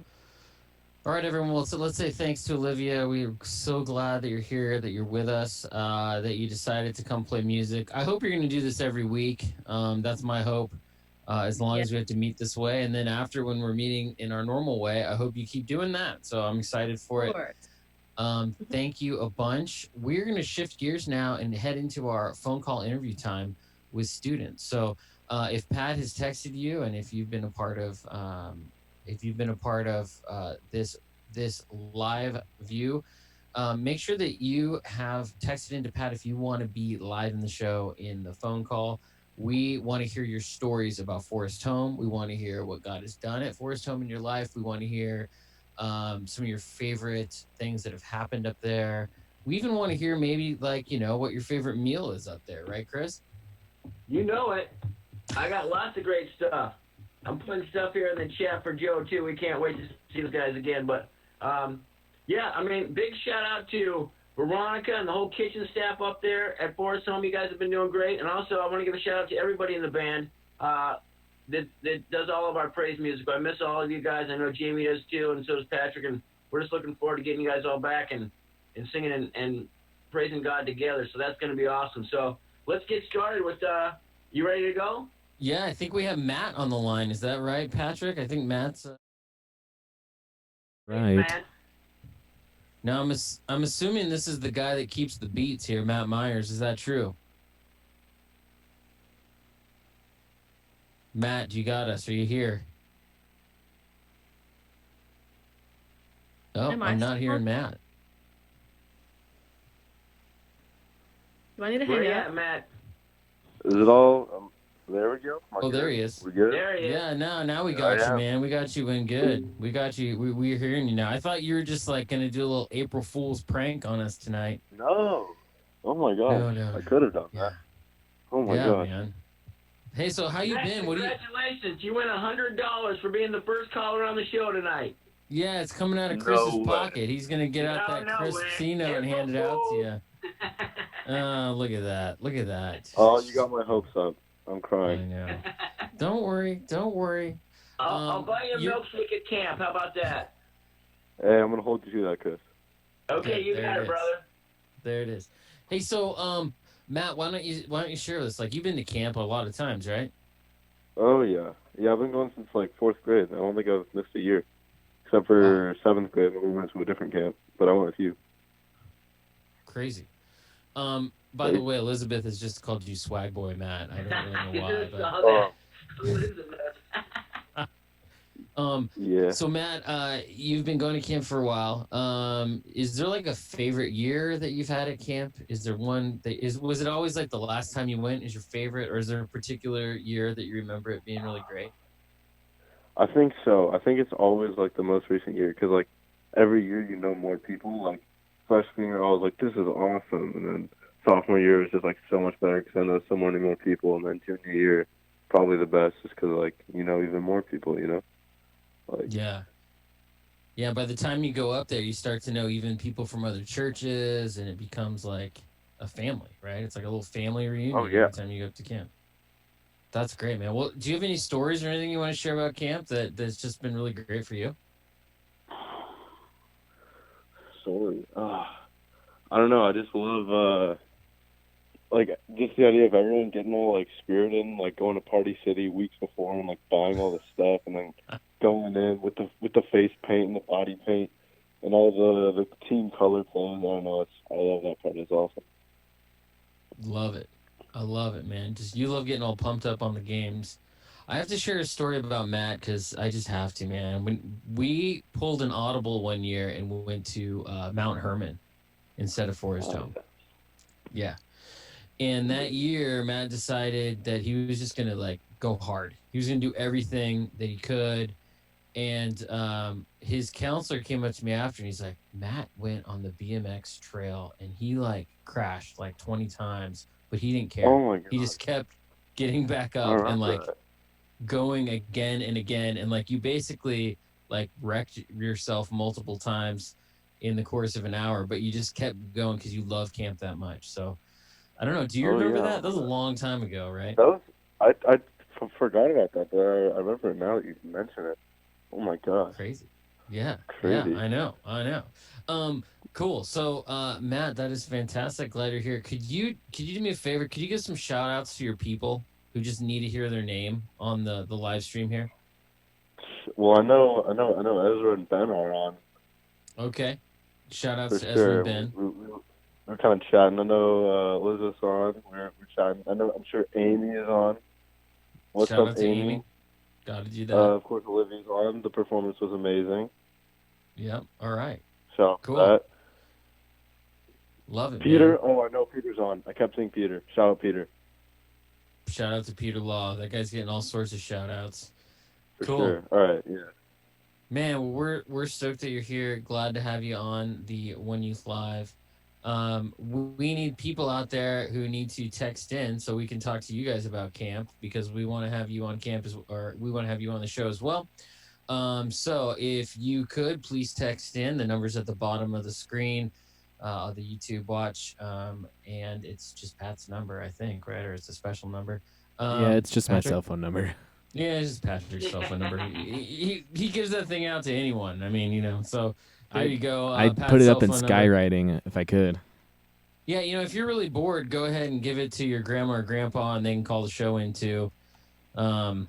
All right, everyone. Well, so let's say thanks to Olivia. We're so glad that you're here, that you're with us, that you decided to come play music. I hope you're going to do this every week. That's my hope, as long as we have to meet this way. And then after, when we're meeting in our normal way, I hope you keep doing that. So I'm excited for Of it. course. Thank you a bunch. We're going to shift gears now and head into our phone call interview time with students. So if Pat has texted you, and if you've been a part of this live view, make sure that you have texted into Pat if you want to be live in the show in the phone call. We want to hear your stories about Forest Home. We want to hear what God has done at Forest Home in your life. We want to hear some of your favorite things that have happened up there. We even want to hear maybe what your favorite meal is up there, right, Chris? you know it. I got lots of great stuff. I'm putting stuff here in the chat for Joe, too. We can't wait to see those guys again. But, yeah, I mean, big shout-out to Veronica and the whole kitchen staff up there at Forest Home. You guys have been doing great. And also, I want to give a shout-out to everybody in the band that does all of our praise music. I miss all of you guys. I know Jamie does, too, and so does Patrick. And we're just looking forward to getting you guys all back and singing and praising God together. So that's going to be awesome. So let's get started with you ready to go? Yeah, I think we have Matt on the line. Is that right, Patrick? I think Matt's. Right. Matt. Now I'm assuming this is the guy that keeps the beats here, Matt Myers. Is that true? Matt, you got us. Are you here? Oh, Am I I'm not still hearing on? Matt. Do I need to Where hang you up? at, Matt? Is it all? There we go. Oh, there he is. We're good. There he is. Yeah, now we got yeah. you, man. We got you in good. We got you. We're hearing you now. I thought you were just like gonna do a little April Fool's prank on us tonight. No. Oh my God. No. I could have done Yeah. that. Oh my Yeah, God. man. Hey, so how you Matt, been? What do you? congratulations. You win $100 for being the first caller on the show tonight. Yeah, it's coming out of No Chris's way. pocket. He's gonna get out that No Chris way. Casino and hand it out to April you. Oh, look at that! Look at that! Oh, you got my hopes up. I'm I crying. know. Don't worry. I'll buy you a you're- milkshake at camp. How about that? Hey, I'm gonna hold you to that, Chris. Okay, you there got it it, is. brother. There it is. Hey, so Matt, why don't you share with us? Like, you've been to camp a lot of times, right? Oh yeah. Yeah, I've been going since like 4th grade. I don't think I've missed a year, except for 7th grade when we went to a different camp. But I went with you. Crazy. By the way, Elizabeth has just called you swag boy, Matt. I don't really know why, but Saw that. Yeah. so Matt, you've been going to camp for a while. Is there like a favorite year that you've had at camp? Is there one that was it always like the last time you went is your favorite, or is there a particular year that you remember it being really great? I think so. I think it's always like the most recent year because like every year you know more people. Like freshman year I was like, this is awesome, and then sophomore year was just like so much better because I know so many more people, and then junior year probably the best just because like you know even more people. You know. Like, Yeah, by the time you go up there, you start to know even people from other churches, and it becomes like a family, right? It's like a little family reunion Oh, yeah. every time you go up to camp. That's great, man. Well, do you have any stories or anything you want to share about camp that's just been really great for you? sorry. I don't know. I just love like just the idea of everyone getting all like spirited and like going to Party City weeks before and like buying all this stuff and then going in with the face paint and the body paint and all the team color clothes. I don't know. I love that part. It's awesome. Love it. I love it, man. Just you love getting all pumped up on the games. I have to share a story about Matt because I just have to, man. When we pulled an audible one year and we went to Mount Herman instead of Forest Home. Yeah. And that year, Matt decided that he was just going to like go hard. He was going to do everything that he could. And his counselor came up to me after and he's like, Matt went on the BMX trail and he like crashed like 20 times, but he didn't care. Oh my God. He just kept getting back up and like going again and again. And like you basically like wrecked yourself multiple times in the course of an hour, but you just kept going because you love camp that much. So I don't know. Do you remember that? That was a long time ago, right? That was I forgot about that, but I remember it now that you mention it. Oh my God. Crazy. Yeah. Crazy. Yeah, I know. Cool. So Matt, that is fantastic. Glad you're here. Could you do me a favor? Could you give some shout outs to your people who just need to hear their name on the live stream here? Well, I know Ezra and Ben are on. Okay. Shout outs For to sure. Ezra and Ben. We're kind of chatting. I know Elizabeth's on. We're chatting. I'm sure Amy is on. What's Shout up, out to Amy. Gotta do that. Of course, Olivia's on. The performance was amazing. Yep. All right. Shout out Cool. to that. Love it, Peter. man. Oh, I know Peter's on. I kept saying Peter. Shout out Peter. Shout out to Peter Law. That guy's getting all sorts of shout outs. For Cool. sure. All right. Yeah. Man, we're stoked that you're here. Glad to have you on the One Youth Live. We need people out there who need to text in so we can talk to you guys about camp because we want to have you on campus or we want to have you on the show as well. So if you could please text in, the number's at the bottom of the screen, the YouTube watch, and it's just Pat's number, I think, right? Or it's a special number. Yeah, it's just Patrick? my cell phone number. Yeah, it's just Patrick's cell phone number. He gives that thing out to anyone. I mean, so there you go. I'd Pat's put it cell up in phone number. skywriting if I could. Yeah, if you're really bored, go ahead and give it to your grandma or grandpa, and they can call the show in too. Pat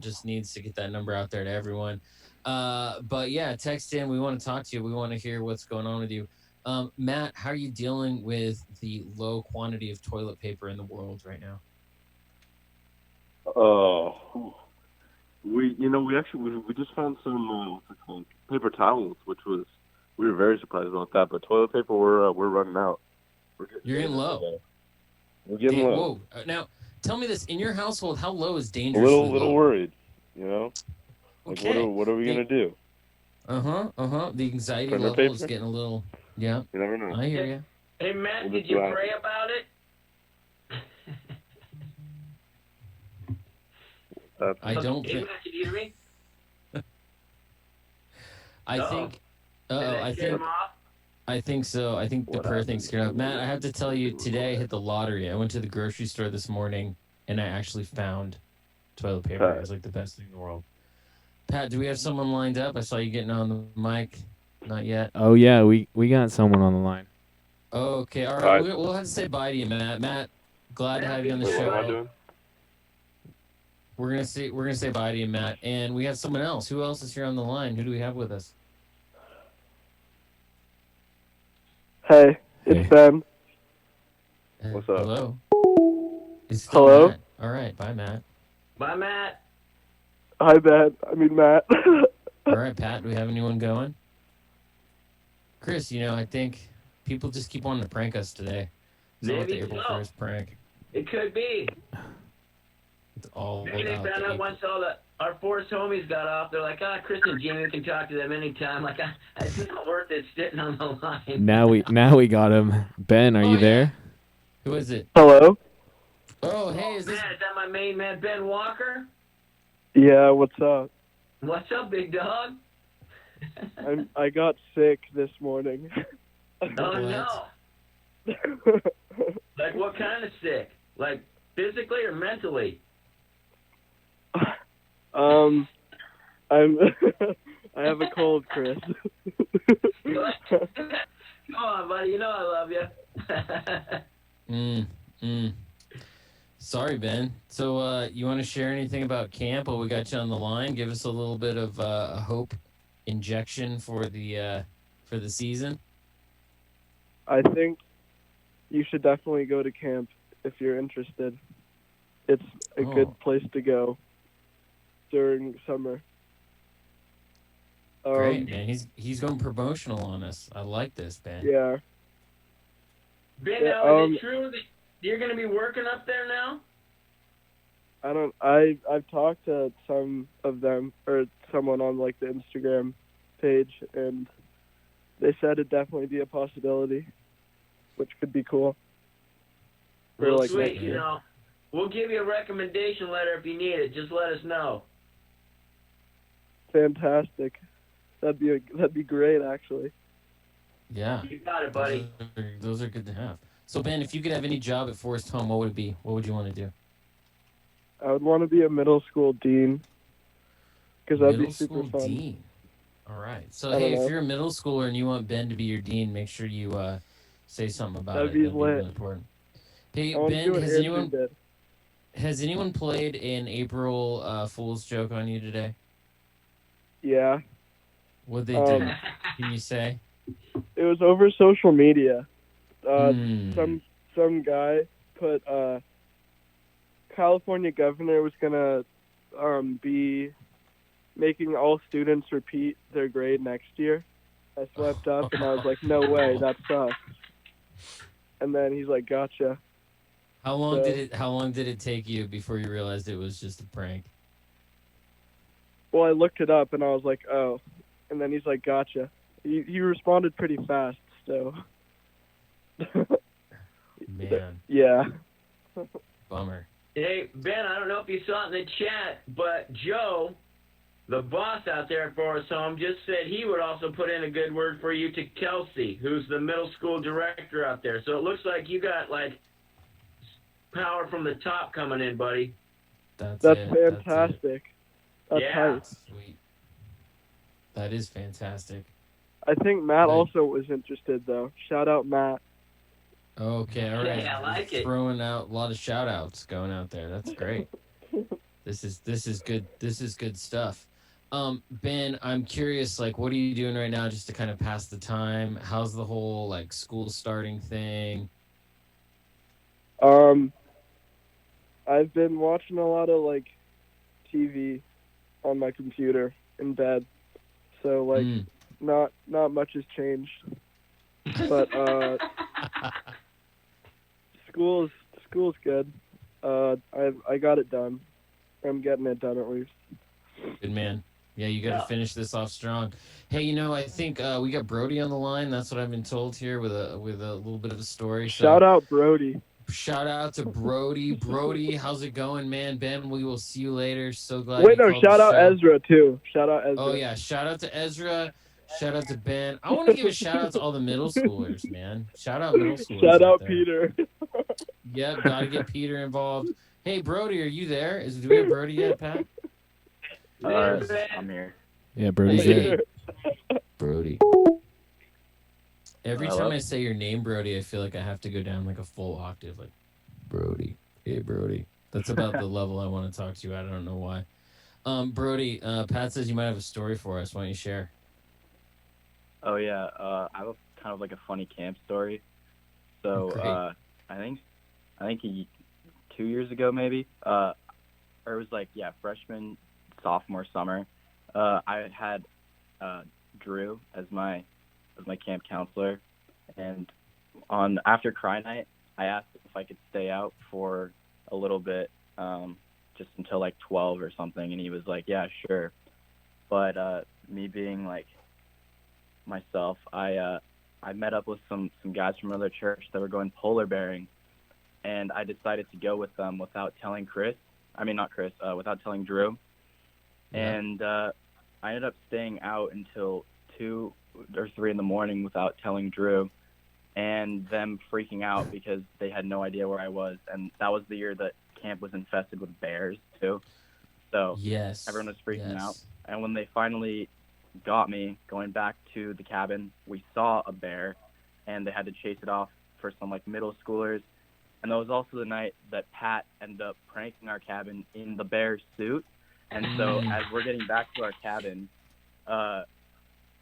just needs to get that number out there to everyone. But yeah, text in. We want to talk to you. We want to hear what's going on with you. Matt, how are you dealing with the low quantity of toilet paper in the world right now? We just found some what's it called? Paper towels, we were very surprised about that. But toilet paper, we're running out. You're getting low. We're getting low. Whoa! Now, tell me this: in your household, how low is A dangerous? little worried, Like, Okay. what are we gonna do? The anxiety Printer level is paper? getting a little. Yeah, You never know. I hear you. Hey, Matt, We'll did just you do that. pray about it? I don't Hey, think. Matt, can you hear me? I think. I think. I think so. I think the prayer thing's scared up. Matt, I have to tell you, today I hit the lottery. I went to the grocery store this morning, and I actually found toilet paper. It was like the best thing in the world. Pat, do we have someone lined up? I saw you getting on the mic. Not yet. Oh yeah, we got someone on the line. Okay, all All right. right. We'll have to say bye to you, Matt. Matt, glad to have you on the What am I show. doing? We're gonna say bye to you, Matt, and we have someone else. Who else is here on the line? Who do we have with us? Hey, Hey. it's Ben. What's up? Hello. It's still Hello? Matt. All right, bye, Matt. Bye, Matt. Hi, Ben. I mean, Matt. All right, Pat. Do we have anyone going? Chris, I think people just keep wanting to prank us today. Is that what the Maybe April so. 1st prank? It could be. It's all Maybe they about found the out April- once all our Forest homies got off. They're like, Chris and Jimmy, we can talk to them anytime. Like, it's not worth it sitting on the line. Now we got him. Ben, are Oh, you yeah. there? Who is it? Hello. Oh, hey, is this? Matt, is that my main man, Ben Walker? Yeah, what's up? What's up, big dog? I got sick this morning. Oh, no. Like, what kind of sick? Like, physically or mentally? I'm I have a cold, Chris. Come on, buddy. You know I love you. Sorry, Ben. So, you want to share anything about camp while we got you on the line? Give us a little bit of a hope injection for the season. I think you should definitely go to camp if you're interested. It's a good place to go during summer. Great, man. He's going promotional on us. I like this, Ben. Yeah. Ben, now, is it true that you're going to be working up there now? I've talked to some of them, or someone on like the Instagram page, and they said it'd definitely be a possibility, which could be cool. Well, like sweet, you know. We'll give you a recommendation letter if you need it. Just let us know. Fantastic. That'd be great, actually. Yeah. You got it, buddy. Those are good to have. So, Ben, if you could have any job at Forest Home, what would it be? What would you want to do? I would want to be a middle school dean, because that'd be super Middle school fun. dean. All right. So, hey, if you're a middle schooler and you want Ben to be your dean, make sure you say something about That'd it. be That'd be lit. really important. Hey, I want to Ben, do what has Andrew anyone did. has anyone played an April Fool's joke on you today? Yeah. What'd they do? Can you say? It was over social media. Some guy put California governor was gonna be making all students repeat their grade next year. I swept up and I was like, no way, that sucks. And then he's like, gotcha. How long did it take you before you realized it was just a prank? Well, I looked it up and I was like, oh. And then he's like, gotcha. He responded pretty fast, so. Man. Yeah. Bummer. Hey, Ben, I don't know if you saw it in the chat, but Joe, the boss out there at Forest Home, just said he would also put in a good word for you to Kelsey, who's the middle school director out there. So it looks like you got, like, power from the top coming in, buddy. That's fantastic. That's yeah. hype. Sweet. That is fantastic. I think Matt also was interested, though. Shout out, Matt. Okay, all right. Yeah, I like it. Throwing out a lot of shout outs going out there. That's great. This is good. This is good stuff. Ben, I'm curious, like, what are you doing right now just to kind of pass the time? How's the whole like school starting thing? I've been watching a lot of like TV on my computer in bed. So like not much has changed. But school's good. I got it done. I'm getting it done at least. Good man. Yeah, you got to finish this off strong. Hey, you know, I think we got Brody on the line. That's what I've been told here with a little bit of a story. So, shout out Brody. Shout out to Brody. Brody, how's it going, man? Ben, we will see you later. So glad. Wait, no, shout out Ezra too. Shout out Ezra. Oh yeah, shout out to Ezra. Shout out to Ben. I want to give a shout out to all the middle schoolers, man. Shout out middle schoolers. Shout out Peter. Yep, gotta get Peter involved. Hey, Brody, are you there? Do we have Brody yet, Pat? I'm here. Yeah, Brody's there. Brody. Every Hello? time I say your name, Brody, I feel like I have to go down like a full octave, like Brody. Hey, Brody. That's about the level I want to talk to you at. I don't know why. Brody, Pat says you might have a story for us. Why don't you share? Oh yeah, I have a kind of like a funny camp story. So I think 2 years ago maybe, or it was like freshman, sophomore summer. I had Drew as my camp counselor, and after cry night, I asked if I could stay out for a little bit, just until like 12 or something, and he was like, yeah, sure. But me being like myself, I met up with some guys from another church that were going polar bearing, and I decided to go with them without telling without telling Drew. Yeah. And I ended up staying out until 2 or 3 in the morning without telling Drew, and them freaking out because they had no idea where I was. And that was the year that camp was infested with bears too. So yes, everyone was freaking out. And when they finally got me going back to the cabin, we saw a bear, and they had to chase it off for some like middle schoolers. And that was also the night that Pat ended up pranking our cabin in the bear suit. And so as we're getting back to our cabin,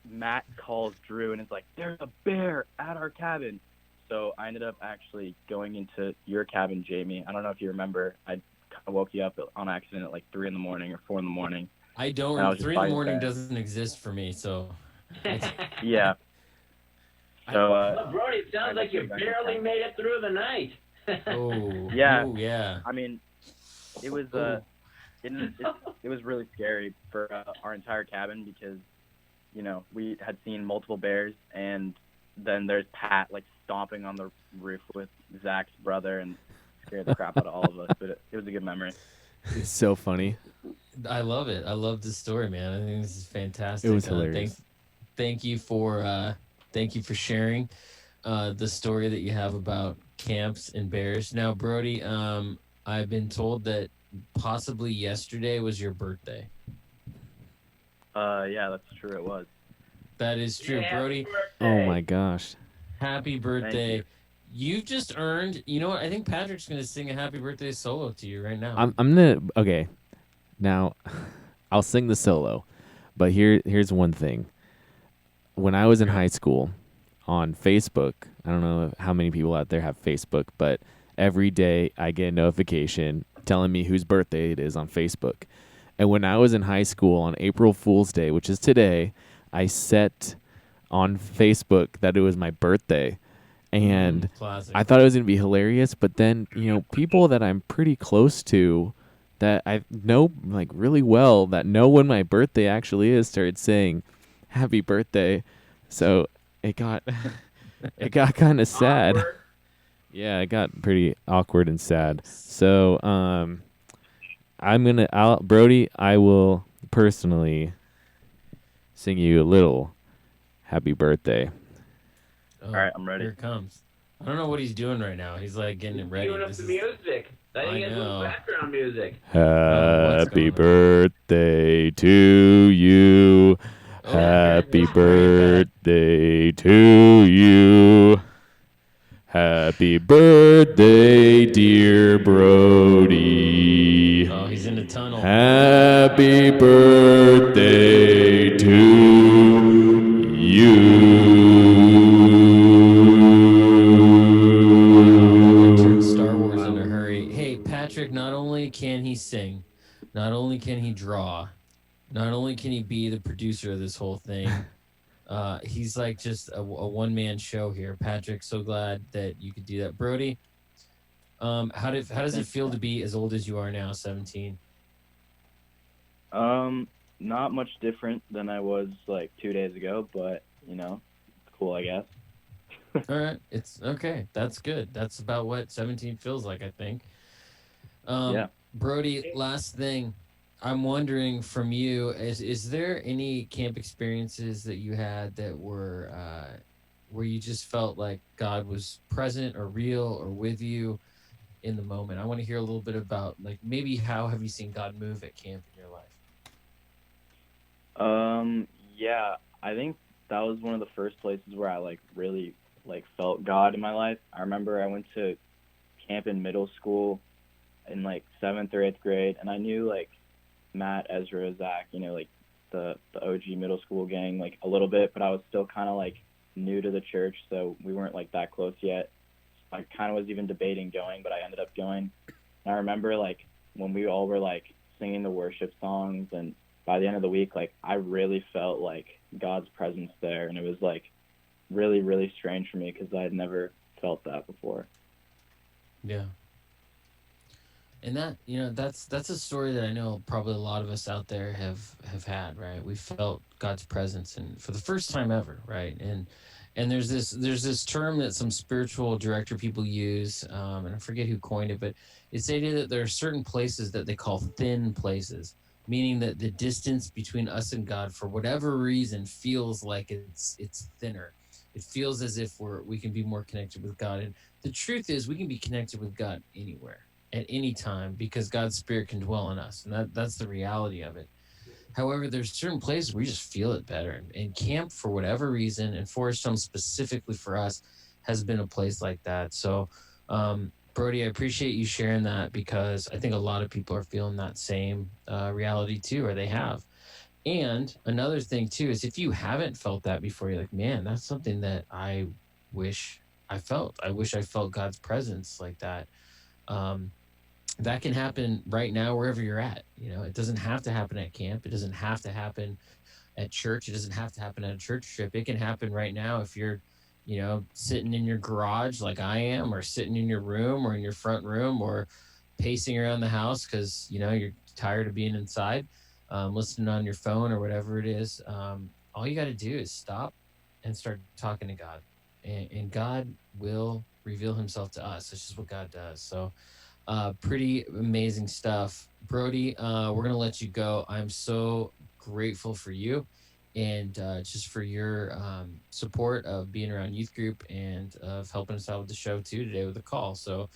Matt calls Drew and is like, "There's a bear at our cabin." So I ended up actually going into your cabin, Jamie. I don't know if you remember. I kind of woke you up on accident at like 3 in the morning or 4 in the morning. I don't. And I was 3 just in the by morning bed. doesn't exist for me, so. Yeah. So, Well, Brody, it sounds like you barely made it through the night. Oh. Yeah. Oh, yeah. I mean, it was it was really scary for our entire cabin because, you know, we had seen multiple bears, and then there's Pat like stomping on the roof with Zach's brother and scared the crap out of all of us. But it was a good memory. It's so funny. I love it. I love this story, man. I think this is fantastic. It was hilarious. Thank you for sharing the story that you have about camps and bears. Now, Brody, I've been told that possibly yesterday was your birthday. Yeah, that's true. It was. That is true, Yeah, Brody. Oh my gosh. Happy birthday. you. You've just earned, you know what? I think Patrick's going to sing a happy birthday solo to you right now. I'm gonna okay. Now, I'll sing the solo, but here's one thing. When I was in high school, on Facebook, I don't know how many people out there have Facebook, but every day I get a notification telling me whose birthday it is on Facebook. And when I was in high school on April Fool's Day, which is today, I set on Facebook that it was my birthday. And Classic. I thought it was going to be hilarious, but then, you know, people that I'm pretty close to that I know like really well that know when my birthday actually is started saying happy birthday. So it got kind of sad. Awkward. Yeah, it got pretty awkward and sad. So Brody, I will personally sing you a little happy birthday. Oh, All right, I'm ready. Here it comes. I don't know what he's doing right now. He's like getting it ready. Queuing up This the is- music. I think I it's know. background music. Happy going on? birthday to you. Oh, Happy here's- birthday to you. Happy birthday, dear Brody. Oh, he's in the tunnel. Happy birthday to you. Turn Star Wars in a hurry. Hey, Patrick, not only can he sing, not only can he draw, not only can he be the producer of this whole thing, he's like just a one-man show here. Patrick, so glad that you could do that. Brody, how does it feel to be as old as you are now, 17? Not much different than I was like 2 days ago, but you know, cool, I guess. All right, it's okay. That's good. That's about what 17 feels like, I think. Yeah. Brody, last thing. I'm wondering from you, is there any camp experiences that you had that were where you just felt like God was present or real or with you in the moment? I want to hear a little bit about like maybe how have you seen God move at camp in your life? Yeah, I think that was one of the first places where I like really like felt God in my life. I remember I went to camp in middle school in like 7th or 8th grade, and I knew like Matt, Ezra, Zach, you know, like the OG middle school gang like a little bit, but I was still kind of like new to the church, so we weren't like that close yet. I kind of was even debating going, but I ended up going. And I remember like when we all were like singing the worship songs, and by the end of the week, like I really felt like God's presence there, and it was like really, really strange for me because I had never felt that before. Yeah. And that, you know, that's a story that I know probably a lot of us out there have had, right? We felt God's presence and for the first time ever, right? And there's this term that some spiritual director people use, and I forget who coined it, but it's the idea that there are certain places that they call thin places, meaning that the distance between us and God, for whatever reason, feels like it's thinner. It feels as if we can be more connected with God. And the truth is, we can be connected with God anywhere, at any time, because God's Spirit can dwell in us, and that's the reality of it. However, there's certain places where we just feel it better. And camp, for whatever reason, and Forest Home specifically for us, has been a place like that. So Brody, I appreciate you sharing that because I think a lot of people are feeling that same reality too, or they have. And another thing too is if you haven't felt that before, you're like, man, that's something that I wish I felt. I wish I felt God's presence like that. Um, that can happen right now wherever you're at. You know, it doesn't have to happen at camp. It doesn't have to happen at church. It doesn't have to happen at a church trip. It can happen right now if you're, you know, sitting in your garage like I am, or sitting in your room or in your front room, or pacing around the house because, you know, you're tired of being inside, listening on your phone or whatever it is. All you got to do is stop and start talking to God, and God will reveal himself to us. That's just what God does. So, pretty amazing stuff. Brody, we're going to let you go. I'm so grateful for you and just for your support of being around youth group and of helping us out with the show too today with the call. So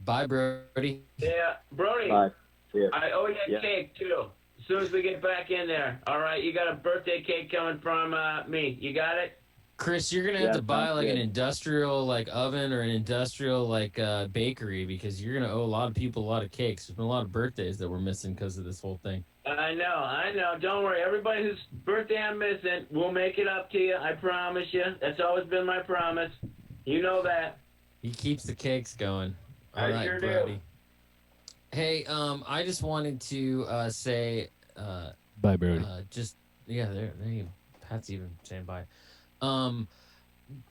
bye, Brody. Yeah, Brody. Bye. Yeah. I owe you a Yeah. cake too. As soon as we get back in there. All right, you got a birthday cake coming from me. You got it? Chris, you're gonna have Yeah, to buy sounds like an good. industrial like oven or an industrial like bakery, because you're gonna owe a lot of people a lot of cakes. There's been a lot of birthdays that we're missing because of this whole thing. I know. Don't worry. Everybody whose birthday I'm missing, we'll make it up to you. I promise you. That's always been my promise. You know that. He keeps the cakes going. All I right, sure do. Brody. Hey, I just wanted to say, Bye, Brody. just yeah, there you go. Pat's even saying bye. Um,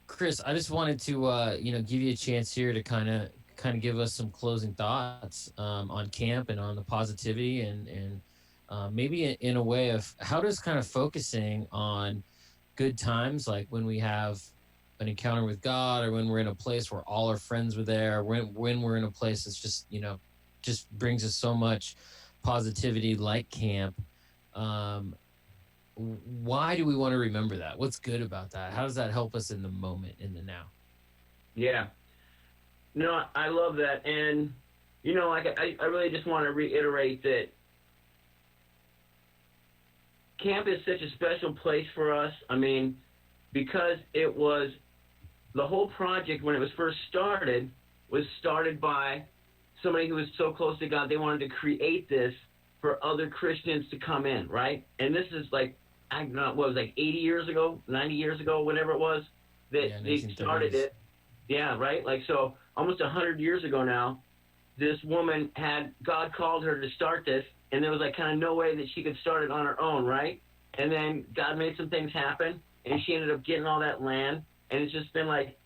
Chris, I just wanted to give you a chance here to kind of give us some closing thoughts on camp and on the positivity and maybe in a way of how does kind of focusing on good times, like when we have an encounter with God, or when we're in a place where all our friends were there, when we're in a place that's just brings us so much positivity, like camp. Why do we want to remember that? What's good about that? How does that help us in the moment, in the now? Yeah. No, I love that. And, I really just want to reiterate that camp is such a special place for us. I mean, because it was the whole project when it was first started was started by somebody who was so close to God, they wanted to create this for other Christians to come in, right? And this is like, I don't know, what was it, like 80 years ago, 90 years ago, whatever it was, that they 1930s. started it. Yeah, right? Like, so almost 100 years ago now, this woman God called her to start this, and there was like kind of no way that she could start it on her own, right? And then God made some things happen, and she ended up getting all that land, and it's just been like,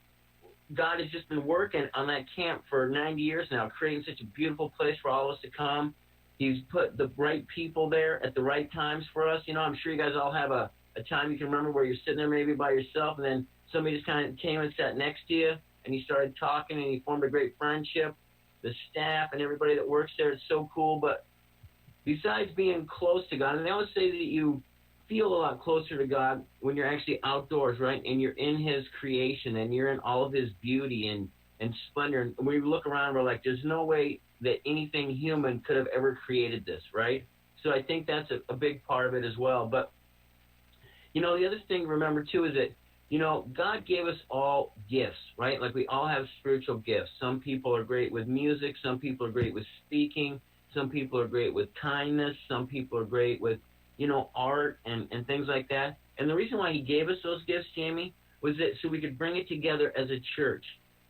God has just been working on that camp for 90 years now, creating such a beautiful place for all of us to come. He's put the right people there at the right times for us. I'm sure you guys all have a time you can remember where you're sitting there maybe by yourself, and then somebody just kind of came and sat next to you, and you started talking, and you formed a great friendship. The staff and everybody that works there is so cool. But besides being close to God, and they always say that you feel a lot closer to God when you're actually outdoors, right? And you're in his creation, and you're in all of his beauty and splendor. And when we look around, we're like, there's no way that anything human could have ever created this, right? So I think that's a big part of it as well. But, the other thing to remember, too, is that, God gave us all gifts, right? Like we all have spiritual gifts. Some people are great with music. Some people are great with speaking. Some people are great with kindness. Some people are great with, art and things like that. And the reason why he gave us those gifts, Jamie, was that so we could bring it together as a church.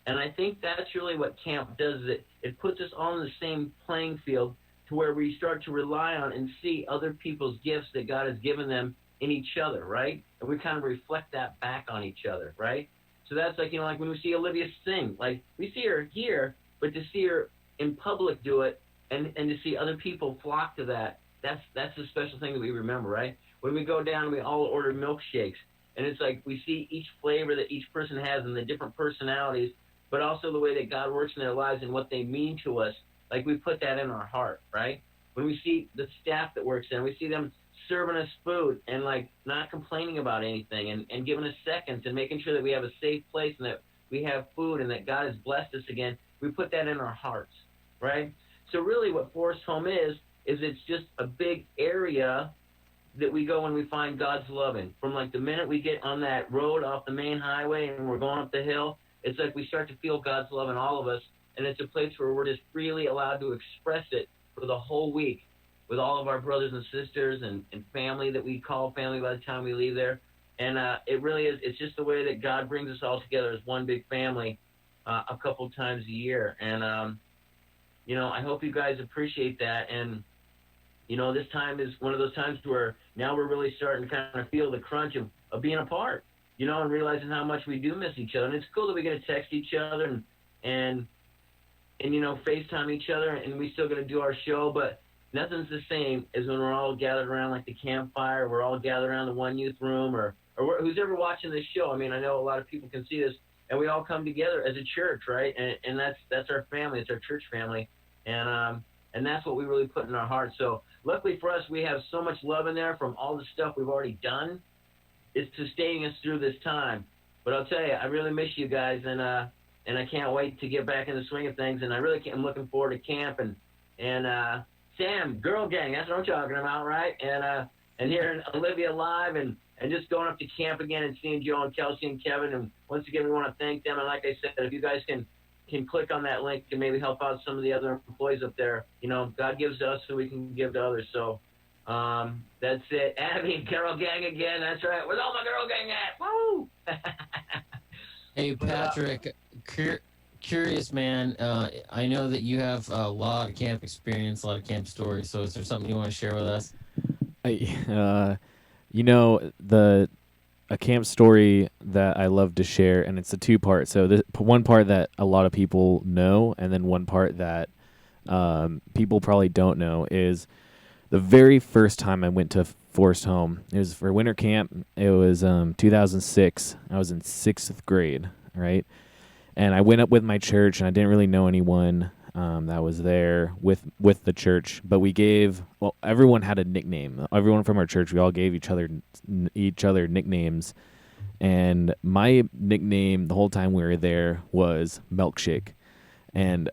And I think that's really what camp does, is it puts us all in the same playing field to where we start to rely on and see other people's gifts that God has given them in each other, right? And we kind of reflect that back on each other, right? So that's like, like when we see Olivia sing, like we see her here, but to see her in public do it and to see other people flock to that, that's the special thing that we remember, right? When we go down, we all order milkshakes, and it's like we see each flavor that each person has and the different personalities, but also the way that God works in their lives and what they mean to us. Like we put that in our heart, right? When we see the staff that works there, we see them serving us food and like not complaining about anything and giving us seconds and making sure that we have a safe place and that we have food and that God has blessed us again. We put that in our hearts, right? So really what Forest Home is it's just a big area that we go when we find God's love in. From like the minute we get on that road off the main highway and we're going up the hill, it's like we start to feel God's love in all of us. and it's a place where we're just freely allowed to express it for the whole week with all of our brothers and sisters and family that we call family by the time we leave there. And it really is, it's just the way that God brings us all together as one big family a couple times a year. And, you know, I hope you guys appreciate that. And, you know, this time is one of those times where now we're really starting to kind of feel the crunch of being apart, you know, and realizing how much we do miss each other. And it's cool that we get to text each other and you know, FaceTime each other, and we still got to do our show, but nothing's the same as when we're all gathered around like the campfire. We're all gathered around the one youth room, or who's ever watching this show. I mean, I know a lot of people can see this, and we all come together as a church, right? And that's our family. It's our church family, and that's what we really put in our hearts. So luckily for us, we have so much love in there from all the stuff we've already done. It's sustaining us through this time. But I'll tell you, I really miss you guys, and I can't wait to get back in the swing of things. And I'm looking forward to camp and Sam, Girl Gang, that's what I'm talking about, right? And hearing Olivia live and just going up to camp again and seeing Joe and Kelsey and Kevin. And once again, we want to thank them. And like I said, if you guys can click on that link and maybe help out some of the other employees up there, you know, God gives to us so we can give to others. So that's it. Abby, Girl Gang again. That's right. Where's all my Girl Gang at? Woo! Hey, Patrick, curious, man. I know that you have a lot of camp experience, a lot of camp stories. So is there something you want to share with us? You know, a camp story that I love to share, and it's a two-part. So the one part that a lot of people know, and then one part that people probably don't know is the very first time I went to Forest Home. It was for winter camp. It was 2006. I was in 6th grade, right? And I went up with my church, and I didn't really know anyone that was there with the church. But everyone had a nickname. Everyone from our church, we all gave each other nicknames. And my nickname the whole time we were there was Milkshake. And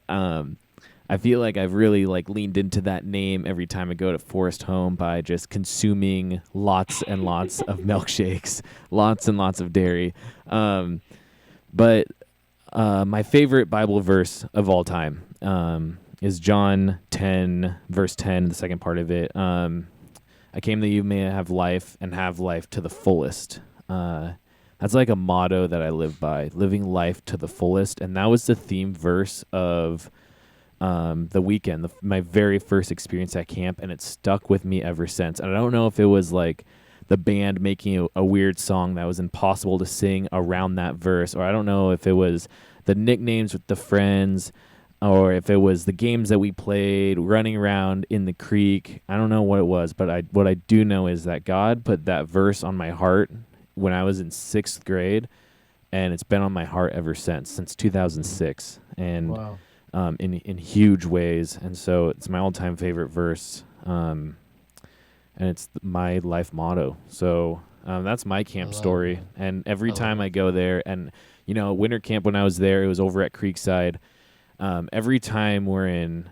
I feel like I've really leaned into that name every time I go to Forest Home by just consuming lots and lots of milkshakes, lots and lots of dairy. But my favorite Bible verse of all time is John 10, verse 10, the second part of it. I came that you may have life and have life to the fullest. That's like a motto that I live by, living life to the fullest. And that was the theme verse of the weekend, my very first experience at camp, and it stuck with me ever since. And I don't know if it was like the band making a weird song that was impossible to sing around that verse, or I don't know if it was the nicknames with the friends, or if it was the games that we played, running around in the creek. I don't know what it was, but what I do know is that God put that verse on my heart when I was in 6th grade, and it's been on my heart ever since 2006. And Wow. In huge ways, and so it's my all-time favorite verse, and it's my life motto. So that's my camp story. That. And every time I go there, and you know, winter camp when I was there, it was over at Creekside. Every time we're in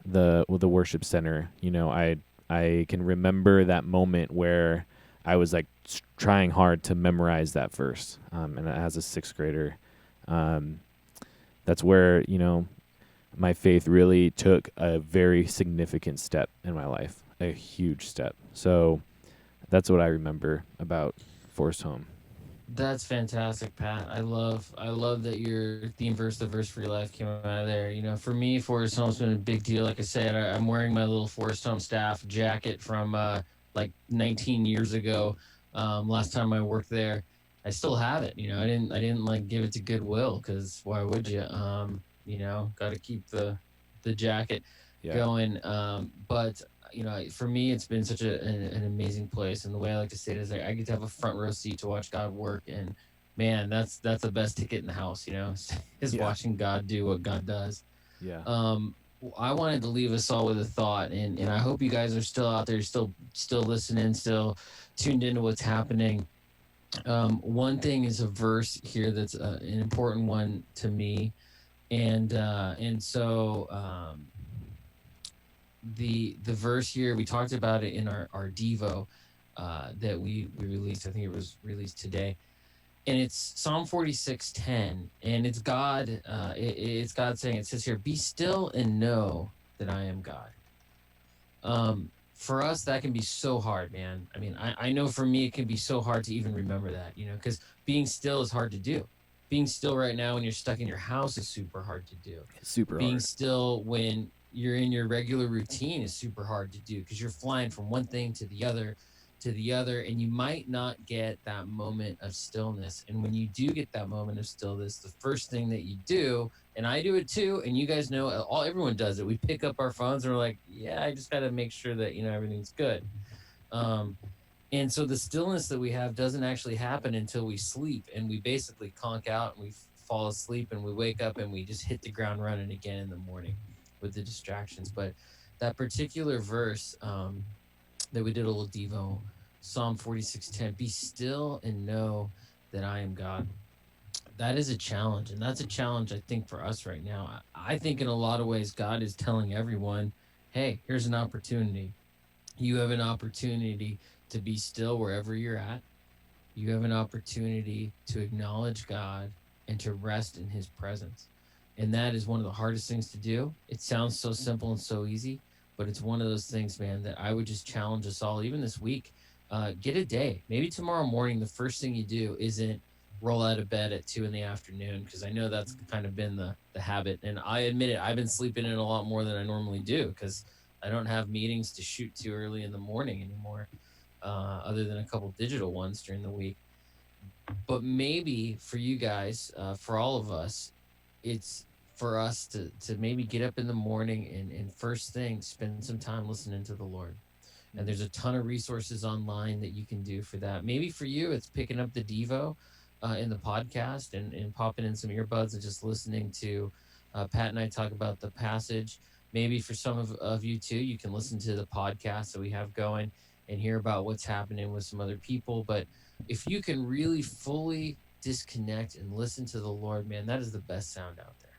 the worship center, you know, I can remember that moment where I was like trying hard to memorize that verse, and as a 6th grader. That's where, you know, my faith really took a very significant step in my life, a huge step. So that's what I remember about Forest Home. That's fantastic, Pat. I love that your theme verse, the verse for your life, came out of there. You know, for me, Forest Home's been a big deal. Like I said, I'm wearing my little Forest Home staff jacket from like 19 years ago. Last time I worked there. I still have it. You know, I didn't like give it to Goodwill, because why would you? You know, got to keep the jacket going. But you know, for me, it's been such an amazing place, and the way I like to say it is I get to have a front row seat to watch God work, and man, that's the best ticket in the house. You know, is watching God do what God does. Yeah. I wanted to leave us all with a thought, and I hope you guys are still out there, still listening, still tuned into what's happening. One thing is a verse here that's an important one to me, and so the verse here, we talked about it in our Devo that we released. I think it was released today. and it's Psalm 46:10, and it's God. It's God saying, it says here, "Be still and know that I am God." For us, that can be so hard, man. I mean, I know for me, it can be so hard to even remember that, because being still is hard to do. Being still right now when you're stuck in your house is super hard to do. Super Being hard. still when you're in your regular routine is super hard to do because you're flying from one thing to the other, and you might not get that moment of stillness. And when you do get that moment of stillness, the first thing that you do, and I do it too, and you guys know, everyone does it. We pick up our phones and we're like, yeah, I just got to make sure that everything's good. And so the stillness that we have doesn't actually happen until we sleep, and we basically conk out and we fall asleep, and we wake up and we just hit the ground running again in the morning with the distractions. But that particular verse that we did a little Devo, Psalm 46:10, "Be still and know that I am God." That is a challenge, and that's a challenge I think for us right now. I think in a lot of ways God is telling everyone, hey, here's an opportunity. You have an opportunity to be still wherever you're at. You have an opportunity to acknowledge God and to rest in his presence. And that is one of the hardest things to do. It sounds so simple and so easy, but it's one of those things, man, that I would just challenge us all, even this week. Get a day. Maybe tomorrow morning, the first thing you do isn't roll out of bed at 2 in the afternoon, because I know that's kind of been the habit. And I admit it, I've been sleeping in a lot more than I normally do because I don't have meetings to shoot too early in the morning anymore, other than a couple digital ones during the week. But maybe for you guys, for all of us, it's for us to maybe get up in the morning and first thing spend some time listening to the Lord. And there's a ton of resources online that you can do for that. Maybe for you, it's picking up the Devo in the podcast and popping in some earbuds and just listening to Pat and I talk about the passage. Maybe for some of you too, you can listen to the podcast that we have going and hear about what's happening with some other people. But if you can really fully disconnect and listen to the Lord, man, that is the best sound out there.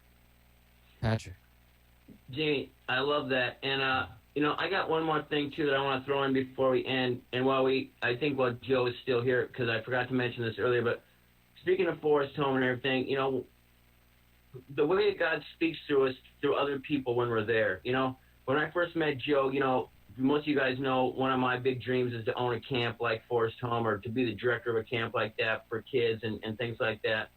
Patrick. Jamie, I love that. And, I got one more thing, too, that I want to throw in before we end. And I think while Joe is still here, because I forgot to mention this earlier, but speaking of Forest Home and everything, the way that God speaks through us, through other people when we're there. When I first met Joe, most of you guys know one of my big dreams is to own a camp like Forest Home, or to be the director of a camp like that for kids and things like that.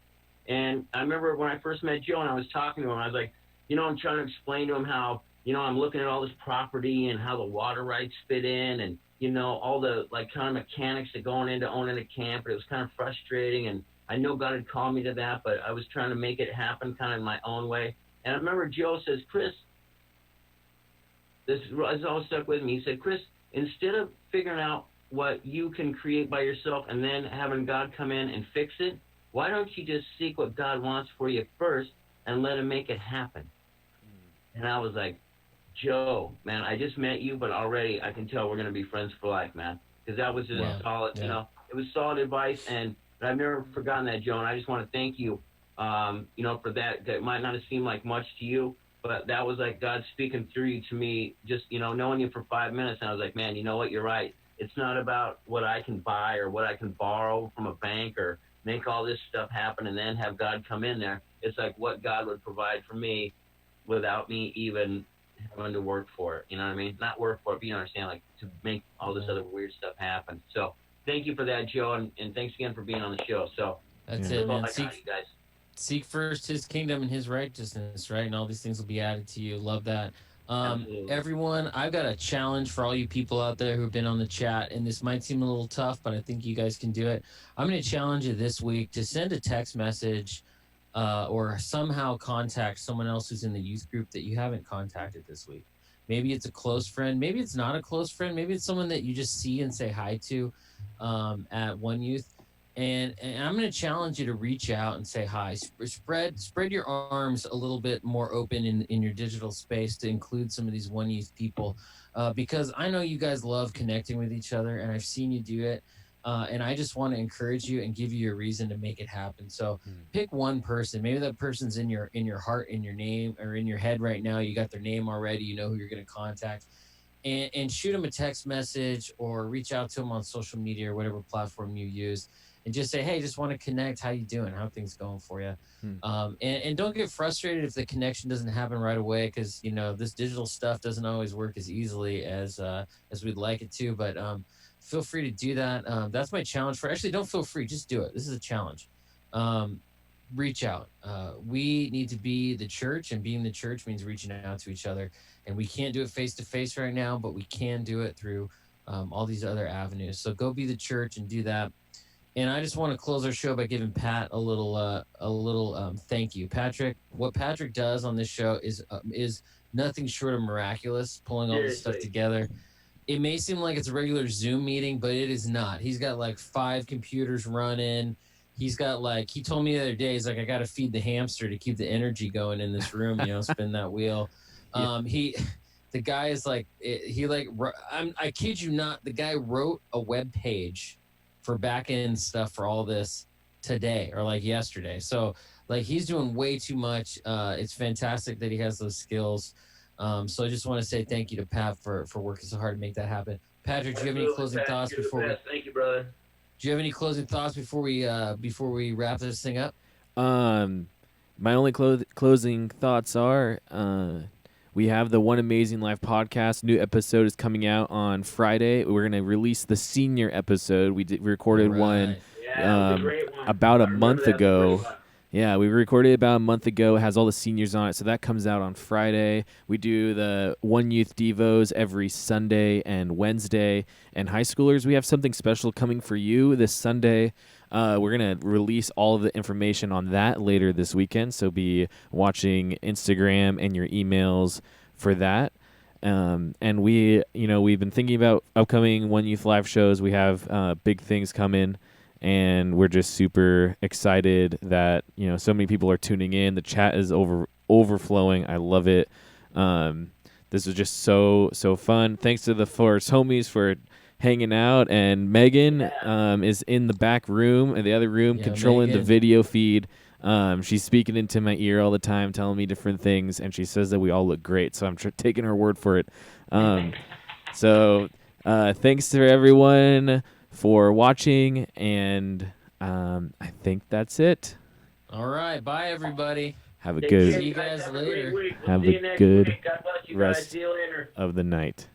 And I remember when I first met Joe and I was talking to him, I was like, I'm trying to explain to him how, I'm looking at all this property and how the water rights fit in, and, all the kind of mechanics that going into owning a camp. It was kind of frustrating, and I know God had called me to that, but I was trying to make it happen kind of in my own way. And I remember Joe says, Chris, this has always stuck with me. He said, Chris, instead of figuring out what you can create by yourself and then having God come in and fix it, why don't you just seek what God wants for you first and let him make it happen? And I was like, Joe, man, I just met you, but already I can tell we're going to be friends for life, man. Because that was just solid, it was solid advice. And I've never forgotten that, Joe. And I just want to thank you, for that. That might not have seemed like much to you, but that was like God speaking through you to me, just, knowing you for 5 minutes. And I was like, man, you know what? You're right. It's not about what I can buy or what I can borrow from a bank or make all this stuff happen and then have God come in there. It's like what God would provide for me without me even having to work for it. You know what I mean? Not work for it, but you understand, like to make all this other weird stuff happen. So thank you for that, Joe, and thanks again for being on the show. So that's it, man. Seek first his kingdom and his righteousness, right? And all these things will be added to you. Love that. Everyone, I've got a challenge for all you people out there who've been on the chat, and this might seem a little tough, but I think you guys can do it. I'm going to challenge you this week to send a text message or somehow contact someone else who's in the youth group that you haven't contacted this week. Maybe it's a close friend. Maybe it's not a close friend. Maybe it's someone that you just see and say hi to at One Youth. And I'm going to challenge you to reach out and say hi. Spread your arms a little bit more open in your digital space to include some of these One Youth people, because I know you guys love connecting with each other, and I've seen you do it. And I just want to encourage you and give you a reason to make it happen. So pick one person. Maybe that person's in your heart, in your name, or in your head right now. You got their name already. You know who you're going to contact. And shoot them a text message or reach out to them on social media or whatever platform you use. and just say, hey, just want to connect. How you doing? How things going for you? And don't get frustrated if the connection doesn't happen right away, because this digital stuff doesn't always work as easily as we'd like it to. But feel free to do that. That's my challenge for. Actually, don't feel free. Just do it. This is a challenge. Reach out. We need to be the church, and being the church means reaching out to each other. And we can't do it face to face right now, but we can do it through all these other avenues. So go be the church and do that. And I just want to close our show by giving Pat a little thank you. Patrick, what Patrick does on this show is nothing short of miraculous, pulling all this stuff together. It may seem like it's a regular Zoom meeting, but it is not. He's got like 5 computers running. He's got he told me the other day, he's like, I got to feed the hamster to keep the energy going in this room, spin that wheel. The guy is I kid you not, the guy wrote a web page for back end stuff for all this today or yesterday. So he's doing way too much. It's fantastic that he has those skills. So I just want to say thank you to Pat for working so hard to make that happen. Patrick, do you have any closing thoughts before we... Thank you, brother. Do you have any closing thoughts before we wrap this thing up? My only closing thoughts are we have the One Amazing Life podcast. New episode is coming out on Friday. We're going to release the senior episode. We recorded one about a month ago. Yeah, we recorded it about a month ago. It has all the seniors on it, so that comes out on Friday. We do the One Youth Devos every Sunday and Wednesday. And high schoolers, we have something special coming for you this Sunday. We're going to release all of the information on that later this weekend, so be watching Instagram and your emails for that. And we've been thinking about upcoming One Youth Live shows. We have big things coming. And we're just super excited that so many people are tuning in. The chat is overflowing. I love it. This was just so fun. Thanks to the Forest Homies for hanging out, and Megan is in the back room, in the other room, controlling the video feed. She's speaking into my ear all the time, telling me different things, and she says that we all look great. So I'm taking her word for it. So thanks to everyone for watching, and I think that's it. All right, bye everybody. Have a good. See you guys later. Have a good rest of the night.